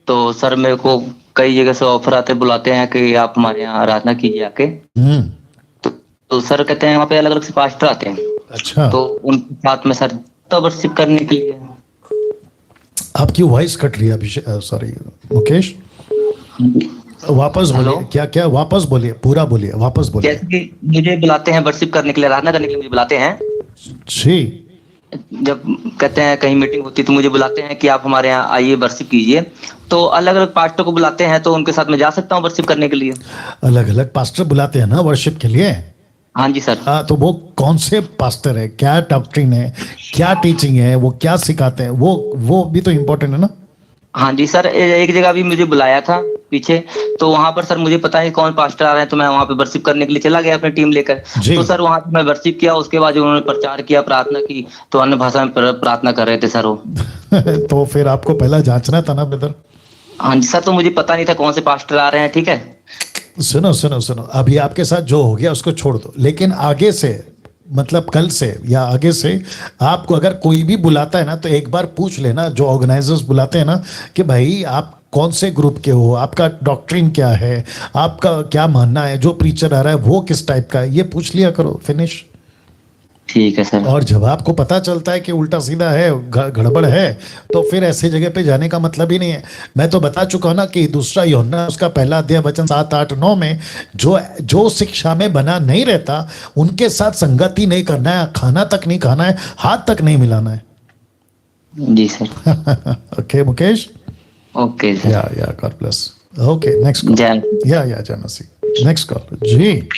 तो सर मेरे को कई जगह से ऑफर आते बुलाते हैं कि आप हमारे यहाँ आराधना कीजिए आके। तो सर कहते हैं वहाँ पे अलग अलग से पास्टर आते हैं, अच्छा। तो उनके साथ में सर तो वर्शिप करने के लिए। आपकी वॉइस कट रही है अभिषेक, सॉरी मुकेश, वापस हेलो? बोलिए। क्या क्या वापस बोलिए, पूरा बोलिए, वापस बोलिए। जैसे कि मुझे बुलाते हैं वर्शिप करने के लिए, आराधना करने के लिए मुझे बुलाते हैं। जी जब कहते हैं कहीं मीटिंग होती है तो मुझे बुलाते हैं कि आप हमारे यहाँ आइए वर्शिप कीजिए, तो अलग अलग पास्टर को बुलाते हैं, तो उनके साथ मैं जा सकता हूँ वर्शिप करने के लिए? अलग अलग पास्टर बुलाते हैं ना वर्शिप के लिए। हाँ जी सर। तो वो कौन से पास्टर है, क्या डॉक्ट्रिन है, क्या टीचिंग है, वो क्या सिखाते हैं, वो भी तो इम्पोर्टेंट है ना। हाँ जी सर, एक जगह भी मुझे बुलाया था पीछे, तो वहां पर सर मुझे पता है कौन पास्टर आ रहे हैं, तो मैं वहां पे वर्शिप करने के लिए चला गया अपनी टीम लेकर। जी। तो सर वहां पे मैं वर्शिप किया, उसके बाद जो उन्होंने प्रचार किया, प्रार्थना की, तो अन्य भाषा में प्रार्थना कर रहे थे सर वो। तो फिर आपको पहला जांचना था ना ब्रदर। हाँ जी सर, तो मुझे पता नहीं था कौन से पास्टर आ रहे हैं। ठीक है सुनो सुनो सुनो, अभी आपके साथ जो हो गया उसको छोड़ दो, लेकिन आगे से मतलब कल से या आगे से आपको अगर कोई भी बुलाता है ना तो एक बार पूछ लेना, जो ऑर्गेनाइजर्स बुलाते हैं ना, कि भाई आप कौन से ग्रुप के हो, आपका डॉक्ट्रिन क्या है, आपका क्या मानना है, जो प्रीचर आ रहा है वो किस टाइप का है, ये पूछ लिया करो। फिनिश। ठीक है सर। और जब आपको पता चलता है कि उल्टा सीधा है, गड़बड़ है, तो फिर ऐसे जगह पे जाने का मतलब ही नहीं है। मैं तो बता चुका हूं ना कि दूसरा यूहन्ना उसका पहला अध्याय वचन 7, 8, 9 में जो शिक्षा में बना नहीं रहता उनके साथ संगति नहीं करना है, खाना तक नहीं खाना है, हाथ तक नहीं मिलाना है। जी sir. Okay Mukesh. Okay sir. Ya God bless. Okay next call. जय या जय मसीह। Next call. जी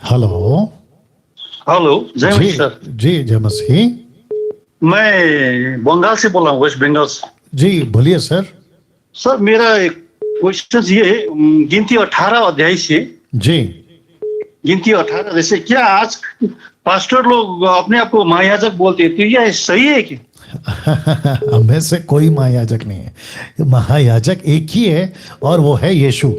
हेलो। हेलो, जय जी मसीह सर। जी जय मसीह। मैं बंगाल से बोल रहा हूँ, वेस्ट बंगाल से। जी बोलिए सर। सर मेरा एक क्वेश्चन ये है, गिनती 18 अध्याय से, जी गिनती 18 जैसे क्या आज पास्टर लोग अपने आप को महायाजक बोलते हैं, तो यह सही है कि? हमें से कोई महायाजक नहीं है, महायाजक एक ही है और वो है यीशु।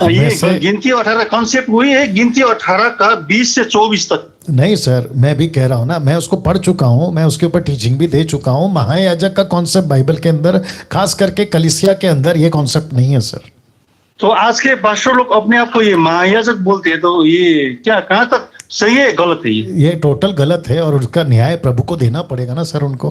ये हमें से गिनती 18 कॉन्सेप्ट वही है, गिनती 18 का 20 से 24 तक। नहीं सर, मैं भी कह रहा हूं ना, मैं उसको पढ़ चुका हूं, मैं उसके ऊपर टीचिंग भी दे चुका हूं। महायाजक का कॉन्सेप्ट बाइबल के अंदर, खास करके कलीसिया के अंदर, ये कॉन्सेप्ट नहीं है सर। तो आज के पास्टर लोग अपने आप को ये महायाजक बोलते हैं, तो ये क्या कहाँ तक सही है गलत है ये? टोटल गलत है और उसका न्याय प्रभु को देना पड़ेगा ना सर उनको।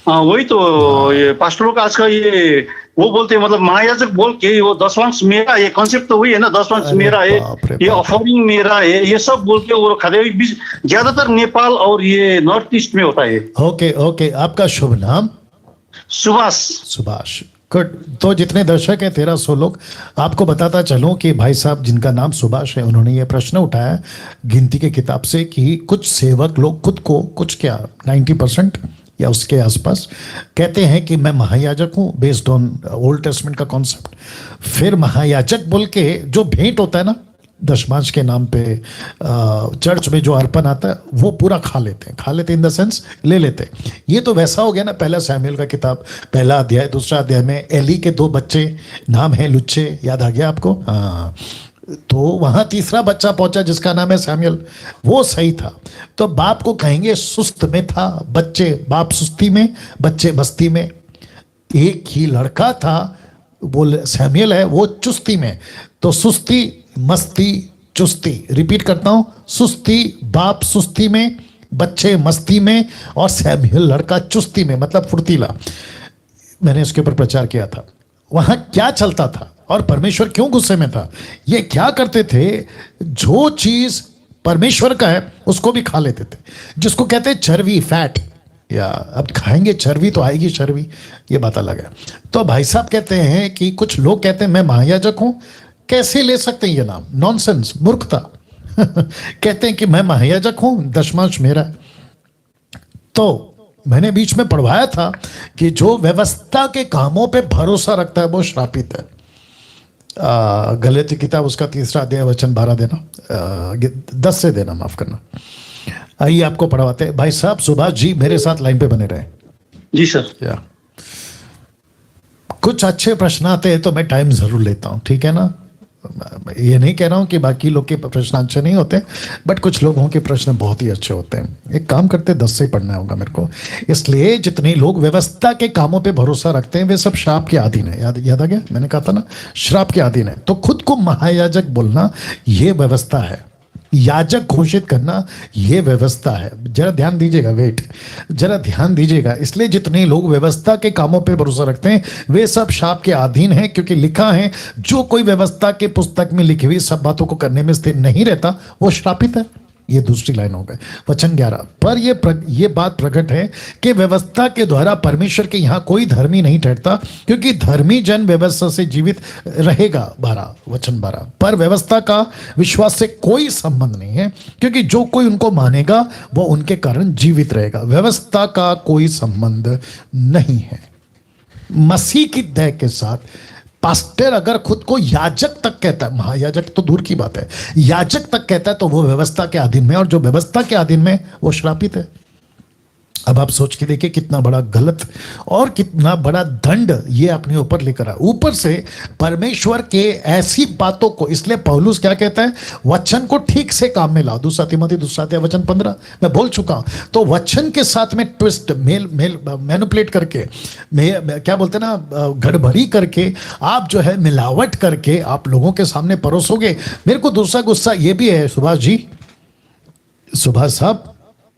हाँ वही तो, ये पास्टर लोग आज का ये वो बोलते हैं, मतलब महायाजक बोल के वो दशवांश मेरा, ये कॉन्सेप्ट तो वही है ना, दशवांश अरे मेरा है, बाप रे ये बाप। ऑफरिंग मेरा है, ये सब बोल के वो खाते हैं। ज्यादातर नेपाल और ये नॉर्थ ईस्ट में होता है। ओके ओके, आपका शुभ नाम? सुभाष। सुभाष। गुड। तो जितने दर्शक हैं 1300 लोग, आपको बताता चलूं कि भाई साहब जिनका नाम सुभाष है, उन्होंने ये प्रश्न उठाया गिनती के किताब से कि कुछ सेवक लोग खुद को, कुछ क्या 90% या उसके आसपास कहते हैं कि मैं महायाजक हूं बेस्ड ऑन ओल्ड टेस्टमेंट का कॉन्सेप्ट। फिर महायाजक बोल के जो भेंट होता है ना दशमांश के नाम पे, चर्च में जो अर्पण आता है वो पूरा खा लेते हैं इन द सेंस ले लेते हैं। ये तो वैसा हो गया ना, पहला सैमुएल का किताब पहला अध्याय, दूसरा अध्याय में एली के 2 बच्चे, नाम है लुच्चे, याद आ गया आपको? हाँ, तो वहां तीसरा बच्चा पहुंचा जिसका नाम है सैमुएल, वो सही था। तो बाप को कहेंगे सुस्त में था, बाप सुस्ती में, बच्चे मस्ती में। एक ही लड़का था, वो सैमुएल है, वो चुस्ती में। तो सुस्ती, मस्ती, चुस्ती, रिपीट करता हूं, सुस्ती, बाप सुस्ती में, बच्चे मस्ती में और सैमुअल लड़का चुस्ती में, मतलब फुर्तीला। मैंने इसके ऊपर प्रचार किया था। वहां क्या चलता था और परमेश्वर क्यों गुस्से में था, ये क्या करते थे, जो चीज परमेश्वर का है उसको भी खा लेते थे, जिसको कहते हैं चर्बी, फैट। या अब खाएंगे चर्बी तो आएगी चर्बी, ये बात अलग है। तो भाई साहब कहते हैं कि कुछ लोग कहते हैं मैं महायाजक हूं। कैसे ले सकते हैं ये नाम? नॉनसेंस, मूर्खता। कहते हैं कि मैं महायाजक हूं, दशमांश मेरा है। तो मैंने बीच में पढ़वाया था कि जो व्यवस्था के कामों पे भरोसा रखता है वो श्रापित है। गलाती किताब उसका 3 अध्याय वचन 12 देना, 10 से देना, माफ करना। आइए आपको पढ़वाते हैं। भाई साहब सुभाष जी मेरे साथ लाइन पे बने रहे। जी सर। या कुछ अच्छे प्रश्न आते हैं तो मैं टाइम जरूर लेता हूं, ठीक है ना? ये नहीं कह रहा हूं कि बाकी लोग के प्रश्न अच्छे नहीं होते, बट कुछ लोगों के प्रश्न बहुत ही अच्छे होते हैं। एक काम करते 10 से ही पढ़ना होगा मेरे को। इसलिए जितने लोग व्यवस्था के कामों पे भरोसा रखते हैं वे सब श्राप के अधीन है। याद आ गया? मैंने कहा था ना, श्राप के अधीन है। तो खुद को महायाजक बोलना ये व्यवस्था है, याजक घोषित करना यह व्यवस्था है। जरा ध्यान दीजिएगा, वेट, जरा ध्यान दीजिएगा। इसलिए जितने लोग व्यवस्था के कामों पे भरोसा रखते हैं वे सब शाप के अधीन हैं, क्योंकि लिखा है जो कोई व्यवस्था के पुस्तक में लिखी हुई सब बातों को करने में स्थिर नहीं रहता वो श्रापित है। ये दूसरी लाइन हो गई, वचन 11। पर ये बात प्रकट है कि व्यवस्था के द्वारा परमेश्वर के यहाँ कोई धर्मी नहीं ठहरता, क्योंकि धर्मी जन व्यवस्था से जीवित रहेगा। 12 वचन 12। पर व्यवस्था का विश्वास से कोई संबंध नहीं है, क्योंकि जो कोई उनको मानेगा वो उनके कारण जीवित रहेगा। व्यवस्था का कोई संबंध नहीं है मसीह की देह के साथ। पास्टर अगर खुद को याजक तक कहता है, महायाजक तो दूर की बात है, याजक तक कहता है तो वो व्यवस्था के अधीन में, और जो व्यवस्था के अधीन में वो श्रापित है। अब आप सोच के देखिए कितना बड़ा गलत और कितना बड़ा दंड ये अपने ऊपर लेकर आया। ऊपर से परमेश्वर के ऐसी बातों को, इसलिए पौलुस क्या कहता है, वचन को ठीक से काम में लाओ। 2 तिमोथी 2 अध्याय वचन 15 मैं बोल चुका हूं। तो वचन के साथ में ट्विस्ट, मैनिपुलेट करके, क्या बोलते हैं ना, गड़बड़ी करके आप जो है मिलावट करके आप लोगों के सामने परोसोगे। मेरे को दूसरा गुस्सा ये भी है सुभाष जी, सुभाष साहब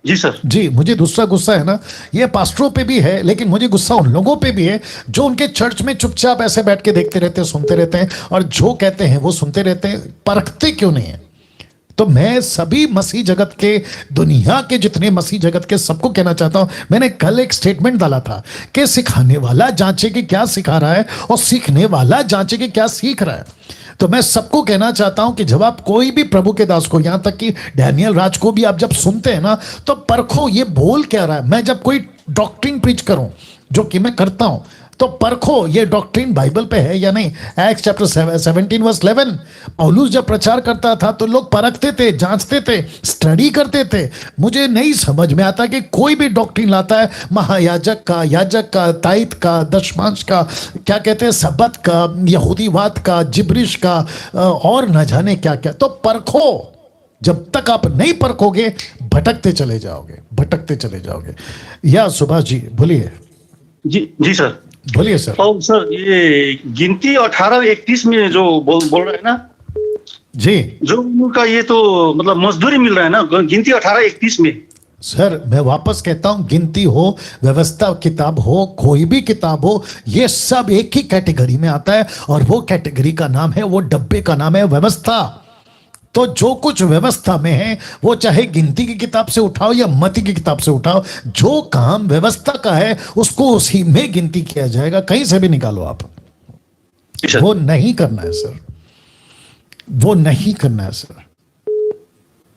जी सर। जी, मुझे दूसरा गुस्सा है ना, ये पास्टरों पे भी है, लेकिन मुझे गुस्सा उन लोगों पे भी है जो उनके चर्च में चुपचाप ऐसे बैठ के देखते रहते हैं, सुनते रहते हैं, और जो कहते हैं वो सुनते रहते हैं, परखते क्यों नहीं है। तो मैं सभी मसीह जगत के, दुनिया के जितने मसीह जगत के सबको कहना चाहता हूं, मैंने कल एक स्टेटमेंट डाला था कि सिखाने वाला जांचे कि क्या सिखा रहा है और सीखने वाला जांचे कि क्या सीख रहा है। तो मैं सबको कहना चाहता हूं कि जब आप कोई भी प्रभु के दास को, यहां तक कि डैनियल राज को भी आप जब सुनते हैं ना, तो परखो ये बोल क्या रहा है। मैं जब कोई डॉक्ट्रिन प्रीच करूं, जो कि मैं करता हूं, तो परखो ये डॉक्ट्रिन बाइबल पे है या नहीं। एक्ट्स चैप्टर 17 वर्स 11, पौलुस जब प्रचार करता था तो लोग परखते थे, जांचते थे, स्टडी करते थे। मुझे नहीं समझ में आता कि कोई भी डॉक्ट्रिन लाता है महायाजक का, याजक का, ताइत का, दशमांश का, क्या कहते हैं, सबत का, यहूदीवाद का, जिब्रिश का, और न जाने क्या क्या। तो परखो, जब तक आप नहीं परखोगे भटकते चले जाओगे, भटकते चले जाओगे। या सुभाष जी बोलिए। जी सर बोलिए सर। और सर ये गिनती 18:31 में जो बोल रहे हैं ना जी, जो उनका ये तो मतलब मजदूरी मिल रहा है ना, गिनती 18:31 में। सर मैं वापस कहता हूं, गिनती हो, व्यवस्था किताब हो, कोई भी किताब हो, ये सब एक ही कैटेगरी में आता है, और वो कैटेगरी का नाम है, वो डब्बे का नाम है व्यवस्था। तो जो कुछ व्यवस्था में है वो चाहे गिनती की किताब से उठाओ या मती की किताब से उठाओ, जो काम व्यवस्था का है उसको उसी में गिनती किया जाएगा, कहीं से भी निकालो आप। वो नहीं करना है सर, वो नहीं करना है सर।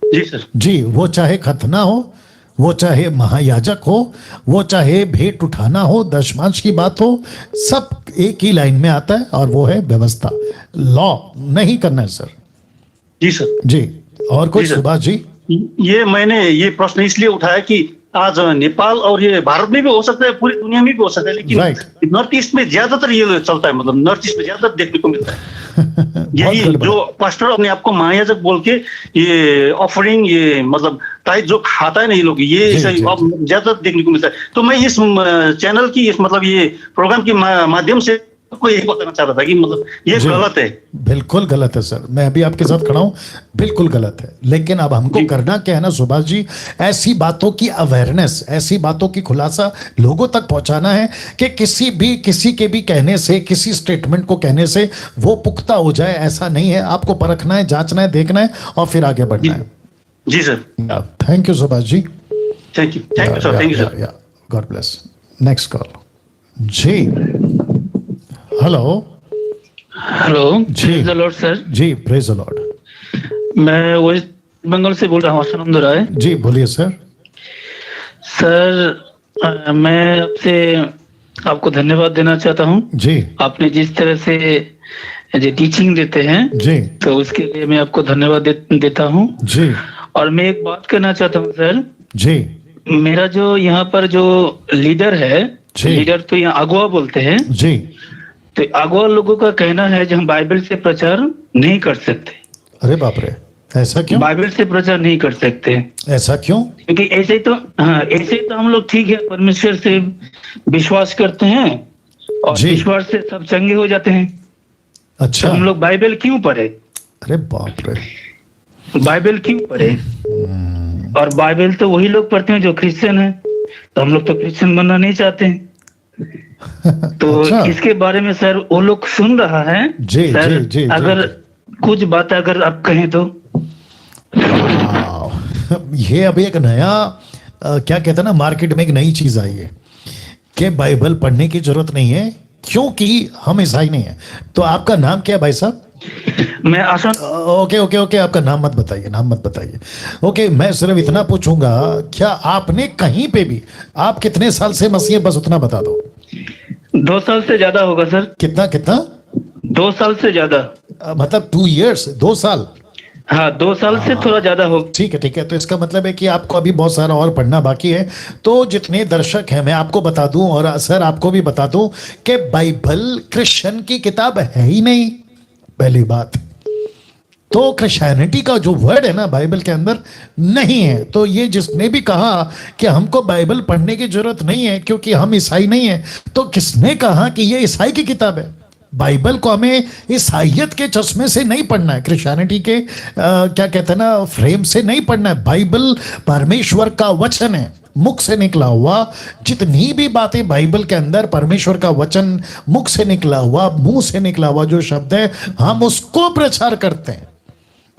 जी सर। जी, वो चाहे खतना हो, वो चाहे महायाजक हो, वो चाहे भेंट उठाना हो, दशमांश की बात हो, सब एक ही लाइन में आता है, और वो है व्यवस्था। लॉ नहीं करना है सर। जी सर। जी, और कुछ सुभाष जी? ये मैंने ये प्रश्न इसलिए उठाया कि आज नेपाल और ये भारत में भी हो सकता है, पूरी दुनिया में भी हो सकता है, लेकिन नॉर्थ ईस्ट में ज्यादातर ये चलता है, मतलब नॉर्थ ईस्ट में ज्यादातर देखने को मिलता है। यही जो पास्टर अपने आपको महायाजक बोल के ये ऑफरिंग, ये मतलब टाइप जो खाता है ना ये लोग, ये ज्यादा देखने को मिलता है। तो मैं इस चैनल की, इस मतलब ये प्रोग्राम के माध्यम से आपको यही बताना चाह रहा था कि मतलब ये जी। गलत है। बिल्कुल गलत है सर, मैं अभी आपके साथ खड़ा हूं, बिल्कुल गलत है। लेकिन अब हमको करना क्या है ना सुभाष जी, ऐसी बातों की अवेयरनेस, ऐसी बातों की खुलासा लोगों तक पहुंचाना है कि किसी के भी कहने से, किसी स्टेटमेंट को कहने से वो पुख्ता हो जाए, ऐसा नहीं है। आपको परखना है, जांचना है, देखना है और फिर आगे बढ़ना है। जी sir, thank you Subhash ji, thank you sir, thank you sir. God bless. Next call जी। हेलो हेलो जी। Praise the lord sir. जी, प्रेज द लॉर्ड। मैं वेस्ट बंगाल से बोल रहा हूँ, आसानंद राय। जी बोलिए सर। सर मैं आपको धन्यवाद देना चाहता हूँ। जी आपने जिस तरह से जो टीचिंग देते हैं जी तो उसके लिए मैं आपको धन्यवाद देता हूँ। जी और मैं एक बात कहना चाहता हूँ सर, जी मेरा जो यहाँ पर जो लीडर है, जी। लीडर तो यहाँ अगुआ बोलते हैं, जी। तो अगुआ लोगों का कहना है जो हम बाइबल से प्रचार नहीं कर सकते। अरे बाप रे, ऐसा क्यों? बाइबल से प्रचार नहीं कर सकते ऐसा क्यों? क्योंकि ऐसे तो हम लोग ठीक है, परमेश्वर से विश्वास करते हैं और जी। विश्वास से सब चंगे हो जाते हैं। अच्छा, तो हम लोग बाइबल क्यों पढ़े? अरे बाप रे। बाइबल क्यों पढ़े? और बाइबल तो वही लोग पढ़ते हैं जो क्रिश्चियन है, तो हम लोग तो क्रिश्चियन बनना नहीं चाहते हैं। तो अच्छा। इसके बारे में सर वो लोग सुन रहा है जी, सर, जी, जी, अगर जी। कुछ बात अगर आप कहें तो। वाह, ये अभी एक नया क्या कहते हैं ना, मार्केट में एक नई चीज आई है कि बाइबल पढ़ने की जरूरत नहीं है क्योंकि हम ईसाई नहीं है। तो आपका नाम क्या है भाई साहब? मैं आसान ओके ओके ओके, आपका नाम मत बताइए, नाम मत बताइए। ओके, मैं सिर्फ इतना पूछूंगा, क्या आपने कहीं पे भी, आप कितने साल से मसीह, बस उतना बता दो। 2 साल से ज्यादा होगा सर। कितना कितना? 2 साल से ज्यादा। मतलब 2 years, 2 साल? हाँ, 2 साल से थोड़ा ज्यादा हो। ठीक है ठीक है, तो इसका मतलब है कि आपको अभी बहुत सारा और पढ़ना बाकी है। तो जितने दर्शक हैं, मैं आपको बता दूं और सर आपको भी बता दूं कि बाइबल क्रिश्चियन की किताब है ही नहीं, पहली बात तो क्रिश्चियनिटी का जो वर्ड है ना बाइबल के अंदर नहीं है। तो ये जिसने भी कहा कि हमको बाइबल पढ़ने की जरूरत नहीं है क्योंकि हम ईसाई नहीं है, तो किसने कहा कि ये ईसाई की किताब है? बाइबल को हमें ईसाइयत के चश्मे से नहीं पढ़ना है, क्रिश्चियनिटी के क्या कहते हैं ना, फ्रेम से नहीं पढ़ना है। बाइबल परमेश्वर का वचन है, मुख से निकला हुआ। जितनी भी बातें बाइबल के अंदर परमेश्वर का वचन, मुख से निकला हुआ, मुंह से निकला हुआ जो शब्द है, हम उसको प्रचार करते हैं।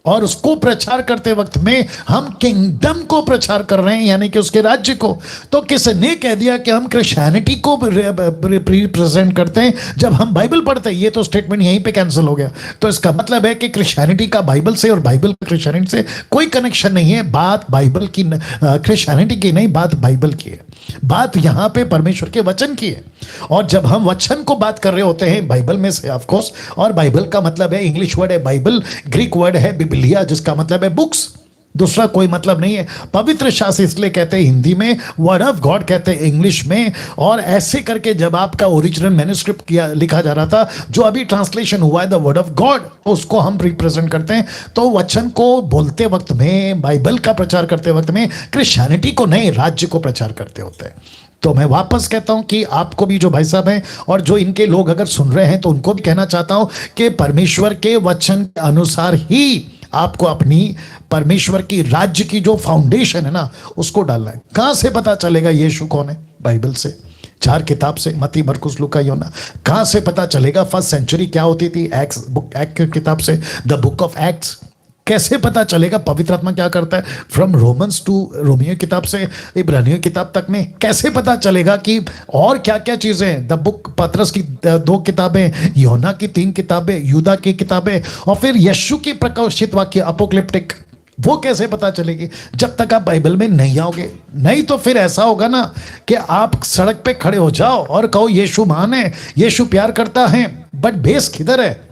और उसको प्रचार करते वक्त में हम किंगडम को प्रचार कर रहे हैं, यानी कि उसके राज्य को। तो किसने कह दिया कि हम क्रिश्चियनिटी को रिप्रेजेंट करते हैं जब हम बाइबल पढ़ते हैं? ये तो स्टेटमेंट यहीं पे कैंसिल हो गया। तो इसका मतलब है कि क्रिश्चियनिटी का बाइबल से और बाइबल का क्रिश्चियनिटी से कोई कनेक्शन नहीं है। बात बाइबल की, क्रिश्चियनिटी की नहीं, बात बाइबल की है। बात यहाँ पे परमेश्वर के वचन की है। और जब हम वचन को बात कर रहे होते हैं बाइबल में से, ऑफ कोर्स, और बाइबल का मतलब है, इंग्लिश वर्ड है बाइबल, ग्रीक वर्ड है बिबलिया, जिसका मतलब है बुक्स, दूसरा कोई मतलब नहीं है। पवित्र शास्त्र इसलिए कहते हैं हिंदी में, वर्ड ऑफ गॉड कहते हैं इंग्लिश में। और ऐसे करके जब आपका ओरिजिनल मैन्युस्क्रिप्ट किया लिखा जा रहा था, जो अभी ट्रांसलेशन हुआ है द वर्ड ऑफ गॉड, उसको हम रिप्रेजेंट करते हैं। तो वचन को बोलते वक्त में, बाइबल का प्रचार करते वक्त में, क्रिश्चियनिटी को नहीं, राज्य को प्रचार करते होते हैं। तो मैं वापस कहता हूं कि आपको भी, जो भाई साहब हैं और जो इनके लोग अगर सुन रहे हैं, तो उनको भी कहना चाहता हूं कि परमेश्वर के वचन के अनुसार ही आपको अपनी परमेश्वर की राज्य की जो फाउंडेशन है ना, उसको डालना है। कहां से पता चलेगा यीशु कौन है? बाइबल से, 4 किताब से, मत्ती, मरकुस, लूका, यूहन्ना। कहां से पता चलेगा फर्स्ट सेंचुरी क्या होती थी? एक्ट की किताब से, द बुक ऑफ एक्ट्स। कैसे पता चलेगा पवित्र आत्मा क्या करता है? फ्रॉम रोमन्स टू रोमियो किताब से इब्रानियों किताब तक में कैसे पता चलेगा कि और क्या क्या चीजें? द बुक, पतरस की 2 किताबें, यूहन्ना की 3 किताबें, यूदा की किताबें, और फिर यीशु की प्रकाशित वाक्य अपोक्लिप्टिक, वो कैसे पता चलेगी जब तक आप बाइबल में नहीं आओगे? नहीं तो फिर ऐसा होगा ना कि आप सड़क पे खड़े हो जाओ और कहो यीशु महान है, यीशु प्यार करता है, बट बेस किधर है?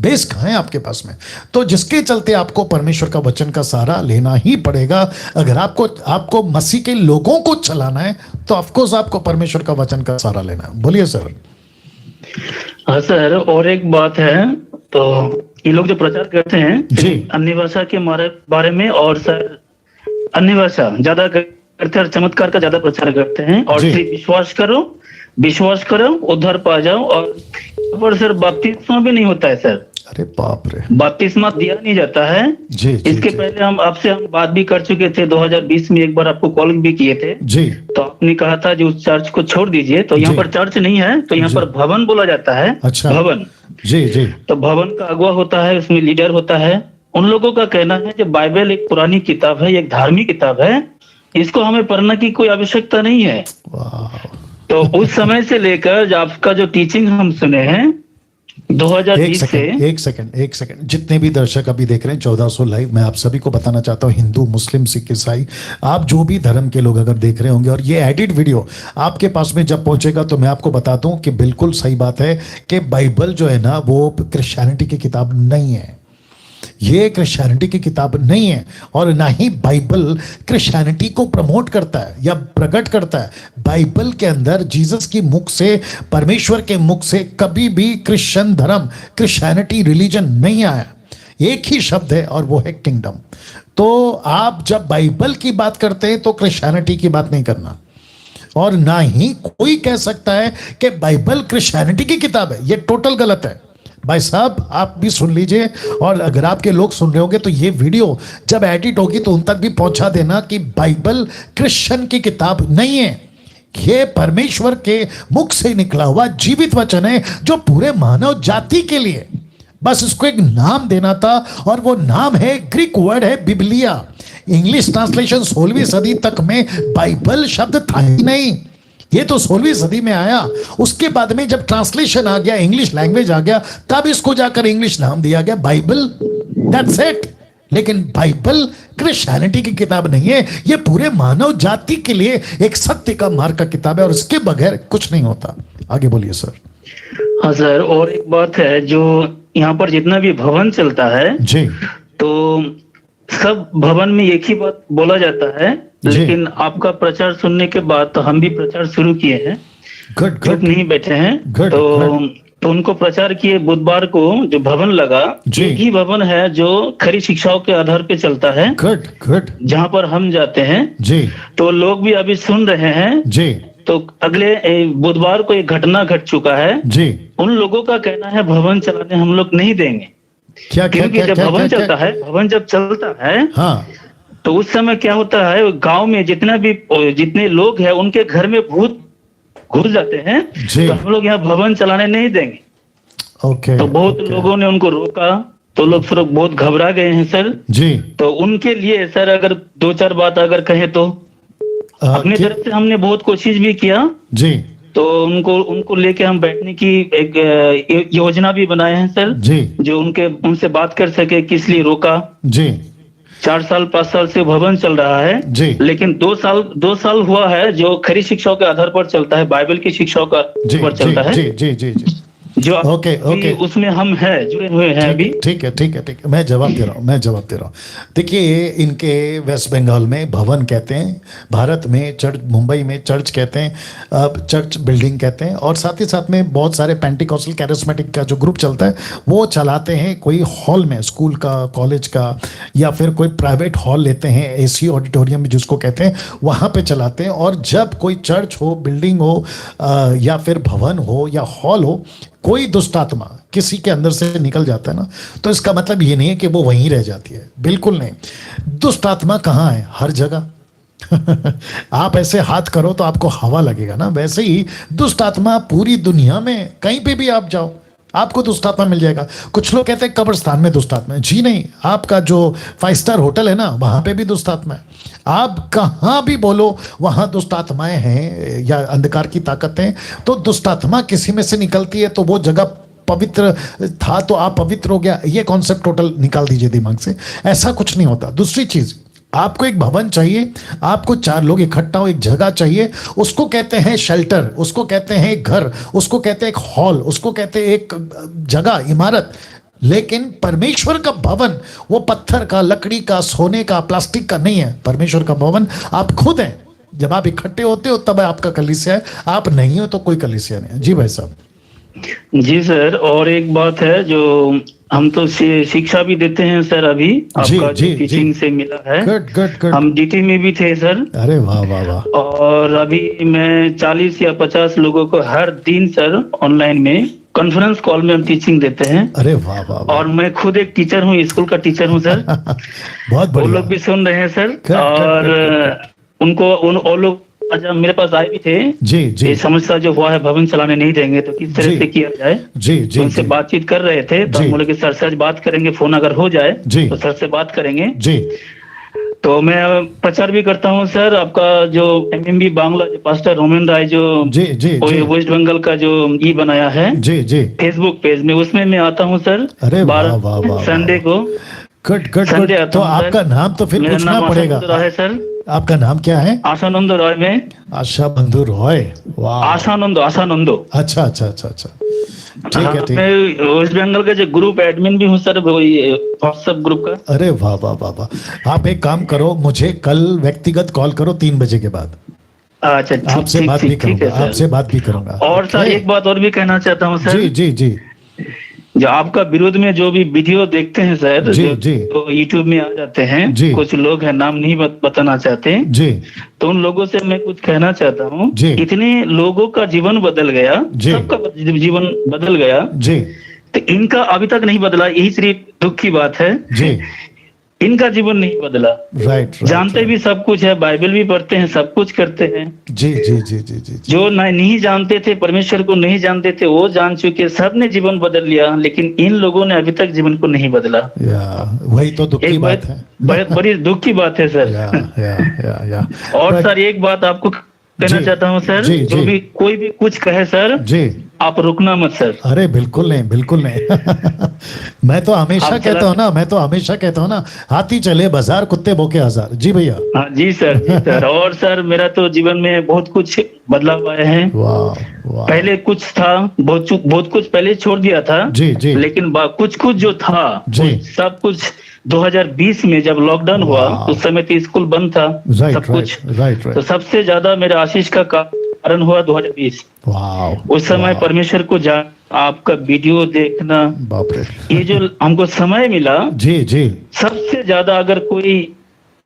बेस कहाँ है आपके पास में? तो जिसके चलते आपको परमेश्वर का वचन का सहारा लेना ही पड़ेगा। अगर आपको मसीह के लोगों को चलाना है, तो ऑफकोर्स आपको परमेश्वर का वचन का सहारा लेना है। बोलिए सर। हाँ सर, और एक बात है, तो ये लोग जो प्रचार करते हैं जी, अन्य भाषा के बारे में, और सर अन्य भाषा ज्यादा करते हैं और चमत्कार का ज्यादा प्रचार करते हैं, और जी। सिर्फ विश्वास करो विश्वास करो, उद्धार पा जाओ। और सर बपतिस्मा भी नहीं होता है सर, अरे बाप रे, बपतिस्मा दिया नहीं जाता है। जी जी इसके जी, पहले हम बात भी कर चुके थे, 2020 में एक बार आपको कॉल भी किए थे, जी तो आपने कहा था जो उस चर्च को छोड़ दीजिए। तो यहाँ जी। पर चर्च नहीं है, तो यहाँ जी। पर भवन बोला जाता है। अच्छा। भवन, जी जी तो भवन का अगुवा होता है, उसमें लीडर होता है। उन लोगों का कहना है कि बाइबल एक पुरानी किताब है, एक धार्मिक किताब है, इसको हमें पढ़ने की कोई आवश्यकता नहीं है। वाह। तो उस समय से लेकर जो आपका जो टीचिंग हम सुने हैं 2020 से, एक सेकंड, जितने भी दर्शक अभी देख रहे हैं 1400 लाइव, मैं आप सभी को बताना चाहता हूँ, हिंदू, मुस्लिम, सिख, ईसाई, आप जो भी धर्म के लोग अगर देख रहे होंगे और ये एडिट वीडियो आपके पास में जब पहुंचेगा तो मैं आपको बता दूं कि बिल्कुल सही बात है कि बाइबल जो है ना वो क्रिश्चियनिटी की किताब नहीं है, ये क्रिश्चियनिटी की किताब नहीं है, और ना ही बाइबल क्रिश्चियनिटी को प्रमोट करता है या प्रकट करता है। बाइबल के अंदर जीसस की मुख से, परमेश्वर के मुख से कभी भी क्रिश्चियन धर्म, क्रिश्चियनिटी, रिलीजन नहीं आया। एक ही शब्द है और वो है किंगडम। तो आप जब बाइबल की बात करते हैं तो क्रिश्चियनिटी की बात नहीं करना, और ना ही कोई कह सकता है कि बाइबल क्रिश्चियनिटी की किताब है, ये टोटल गलत है। भाई साहब आप भी सुन लीजिए, और अगर आपके लोग सुन रहे होंगे तो ये वीडियो जब एडिट होगी तो उन तक भी पहुंचा देना कि बाइबल क्रिश्चियन की किताब नहीं है, ये परमेश्वर के मुख से निकला हुआ जीवित वचन है जो पूरे मानव जाति के लिए, बस इसको एक नाम देना था, और वो नाम है, ग्रीक वर्ड है बिबलिया। इंग्लिश ट्रांसलेशन 16वीं सदी तक में बाइबल शब्द था ही नहीं, ये तो 16वीं सदी में आया। उसके बाद में जब ट्रांसलेशन आ गया, इंग्लिश लैंग्वेज आ गया, तब इसको जाकर इंग्लिश नाम दिया गया बाइबल, दैट्स इट। लेकिन बाइबल क्रिश्चियनिटी की किताब नहीं है, ये पूरे मानव जाति के लिए एक सत्य का मार्ग का किताब है, और इसके बगैर कुछ नहीं होता। आगे बोलिए सर। हाँ सर, और एक बात है, जो यहाँ पर जितना भी भवन चलता है जी, तो सब भवन में एक ही बात बोला जाता है, लेकिन आपका प्रचार सुनने के बाद तो हम भी प्रचार शुरू किए हैं, गुड चुप नहीं बैठे हैं। Good, तो उनको प्रचार किए। बुधवार को जो भवन लगा, जी। एक ही भवन है जो खरी शिक्षाओं के आधार पे चलता है, गुड जहाँ पर हम जाते हैं। जी तो लोग भी अभी सुन रहे हैं। जी तो अगले बुधवार को एक घटना घट चुका है। जी, उन लोगों का कहना है भवन चलाने हम लोग नहीं देंगे, क्या क्या क्योंकि क्या जब क्या भवन क्या चलता है, भवन जब चलता है, हाँ तो उस समय क्या होता है, गांव में जितने लोग हैं उनके घर में भूत घुस जाते हैं। जी। तो हम लोग यहाँ भवन चलाने नहीं देंगे। ओके, तो बहुत ओके। लोगों ने उनको रोका, तो लोग फिर बहुत घबरा गए हैं सर। जी तो उनके लिए सर अगर 2-4 बात अगर कहे तो, अपनी क्या- तरफ से हमने बहुत कोशिश भी किया, जी तो उनको लेके हम बैठने की एक योजना भी बनाए हैं सर, जी जो उनसे बात कर सके, किस लिए रोका। जी 4 साल 5 साल से भवन चल रहा है, जी लेकिन 2 साल हुआ है जो खरी शिक्षाओं के आधार पर चलता है, बाइबल की शिक्षाओं का जी पर चलता है, जी जी जी जी जो ओके, ओके। उसमें हम हैं, जुड़े हुए हैं अभी। ठीक है, मैं जवाब दे रहा हूँ। देखिए, इनके वेस्ट बंगाल में भवन कहते हैं, भारत में चर्च, मुंबई में चर्च कहते हैं, चर्च बिल्डिंग कहते हैं, और साथ ही साथ में बहुत सारे पेंटिकॉस्टल कैरिस्मेटिक का जो ग्रुप चलता है वो चलाते हैं कोई हॉल में, स्कूल का, कॉलेज का, या फिर कोई प्राइवेट हॉल लेते हैं, एसी ऑडिटोरियम जिसको कहते हैं, वहाँ पे चलाते हैं। और जब कोई चर्च हो, बिल्डिंग हो, या फिर भवन हो या हॉल हो, कोई दुष्ट आत्मा किसी के अंदर से निकल जाता है ना, तो इसका मतलब ये नहीं है कि वो वहीं रह जाती है, बिल्कुल नहीं। दुष्ट आत्मा कहाँ है? हर जगह। आप ऐसे हाथ करो तो आपको हवा लगेगा ना, वैसे ही दुष्ट आत्मा पूरी दुनिया में कहीं पे भी आप जाओ आपको दुष्ट आत्मा मिल जाएगा। कुछ लोग कहते हैं कब्रिस्तान में दुष्ट आत्मा है, जी नहीं, आपका जो 5 स्टार होटल है ना, वहां पे भी दुष्ट आत्मा है। आप कहाँ भी बोलो वहां दुष्ट आत्माएं हैं या अंधकार की ताकतें, तो दुष्ट आत्मा किसी में से निकलती है तो वो जगह पवित्र था तो आप पवित्र हो गया, ये कॉन्सेप्ट टोटल निकाल दीजिए दिमाग से, ऐसा कुछ नहीं होता। दूसरी चीज, आपको एक भवन चाहिए, आपको 4 लोग इकट्ठा हो, एक जगह चाहिए, उसको कहते हैं शेल्टर, उसको कहते हैं एक घर, उसको कहते हैं एक हॉल, उसको कहते हैं एक जगह, इमारत। लेकिन परमेश्वर का भवन वो पत्थर का, लकड़ी का, सोने का, प्लास्टिक का नहीं है। परमेश्वर का भवन आप खुद हैं। जब आप इकट्ठे होते हो तब आपका कलीसिया है, आप नहीं हो तो कोई कलीसिया नहीं है। जी भाई साहब। जी सर, और एक बात है जो हम तो शिक्षा भी देते हैं सर। अभी जी, आपका जी, जो टीचिंग से मिला है, गुड गुड गुड। हम डीटी में भी थे सर। अरे वाह वाह वाह। और अभी मैं 40 या 50 लोगों को हर दिन सर ऑनलाइन में कॉन्फ्रेंस कॉल में हम टीचिंग देते हैं। अरे वाह वाह वाह। और मैं खुद एक टीचर हूँ, स्कूल का टीचर हूँ सर। बहुत वो बढ़िया। लोग भी सुन रहे हैं सर। good, और उनको वो लोग आज मेरे पास आए भी थे। जी जी ये समस्या जो हुआ है, भवन चलाने नहीं देंगे तो किस तरह जी। से किया जाए, जी जी उनसे जी बातचीत कर रहे थे। तो जी। हम बोले कि सर से आज बात करेंगे, फोन अगर हो जाए जी। तो सर से बात करेंगे। जी तो मैं प्रचार भी करता हूँ सर। आपका जो एमएमबी बांग्ला जो पास्टर रोमन राय जो जी जी जी वेस्ट बंगाल का जो बनाया है जी जी। फेसबुक पेज में, उसमें मैं आता हूँ सर। अरे वाह, 12 वाह, वाह, संडे को गुड गुड गुड। संडे आता तो हूँ सर। आपका नाम तो फिर मेरा पूछना नाम पड़ेगा। आशानंद रॉय है सर। आपका नाम क्या है? आशानंद रॉय में। आशा बंधु रॉय। वाह। आशानंदो। अच्छा अच्छा अच्छा अच्छा, ठीक है हाँ, ठीक। मैं वेस्ट बंगाल का जो ग्रुप एडमिन भी हूँ सर, व्हाट्सएप ग्रुप का। अरे वाह वाह वाह वाह। आप एक काम करो, मुझे कल व्यक्तिगत कॉल करो 3 बजे के बाद। अच्छा ठीक आपसे ठीक बात भी ठीक ठीक करूंगा, है सर। आपसे बात भी करूंगा। और सर ओके? एक बात और भी कहना चाहता हूँ सर। जी जी जी जो आपका विरोध में जो भी वीडियो देखते हैं सर, जी, जो जी। तो यूट्यूब में आ जाते हैं, जी। कुछ लोग हैं नाम नहीं बताना चाहते, जी तो उन लोगों से मैं कुछ कहना चाहता हूँ। जी। इतने लोगों का जीवन बदल गया, जी। सबका जीवन बदल गया, जी तो इनका अभी तक नहीं बदला। यही सिर्फ दुख की बात है। जी। इनका जीवन नहीं बदला। राइट जानते भी सब कुछ है, बाइबल भी पढ़ते हैं, सब कुछ करते हैं। जी जी जी जी जी जी। जो नहीं जानते थे, परमेश्वर को नहीं जानते थे, वो जान चुके, सबने जीवन बदल लिया। लेकिन इन लोगों ने अभी तक जीवन को नहीं बदला। वही तो दुख की एक बात है। बहुत बड़ी दुख की बात है सर। या और सर एक बात आपको कहना जी, चाहता हूँ सर। जी, जो जी। भी कोई भी कुछ कहे सर, जी। आप रुकना मत सर। अरे बिल्कुल नहीं, बिल्कुल नहीं। मैं तो हमेशा आप कहता हूँ ना, मैं तो हमेशा कहता हूँ ना, हाथी चले बाजार कुत्ते भौंके हजार। जी भैया। हाँ जी सर, जी सर। और सर मेरा तो जीवन में बहुत कुछ बदलाव आए हैं। वाह वाह। पहले कुछ था, बहुत कुछ पहले छोड़ दिया था। जी जी लेकिन कुछ कुछ जो था, जी। सब कुछ 2020 में जब लॉकडाउन हुआ, वाह। उस समय तो स्कूल बंद था, राइट सब कुछ। राइट राइट तो राइट। सबसे ज्यादा मेरा आशीष का कारण हुआ 2020। वाह। उस समय वाह, परमेश्वर को आपका वीडियो देखना, बाप रे। ये जो हमको समय मिला, जी जी सबसे ज्यादा अगर कोई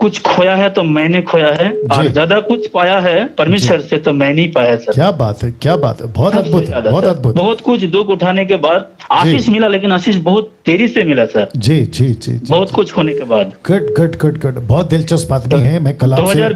कुछ खोया है तो मैंने खोया है, और जी। ज्यादा कुछ पाया है परमेश्वर से तो मैं नहीं पाया सर। क्या बात है, क्या बात है। बहुत सबसे अद्भुत, ज्यादा बहुत सर। अद्भुत। बहुत कुछ दुख उठाने के बाद आशीष मिला, लेकिन आशीष बहुत देरी से मिला सर, जी जी जी जी। बहुत कुछ होने के बाद। Good good good good. बहुत दिलचस्प आदमी है। मैं कल आपसे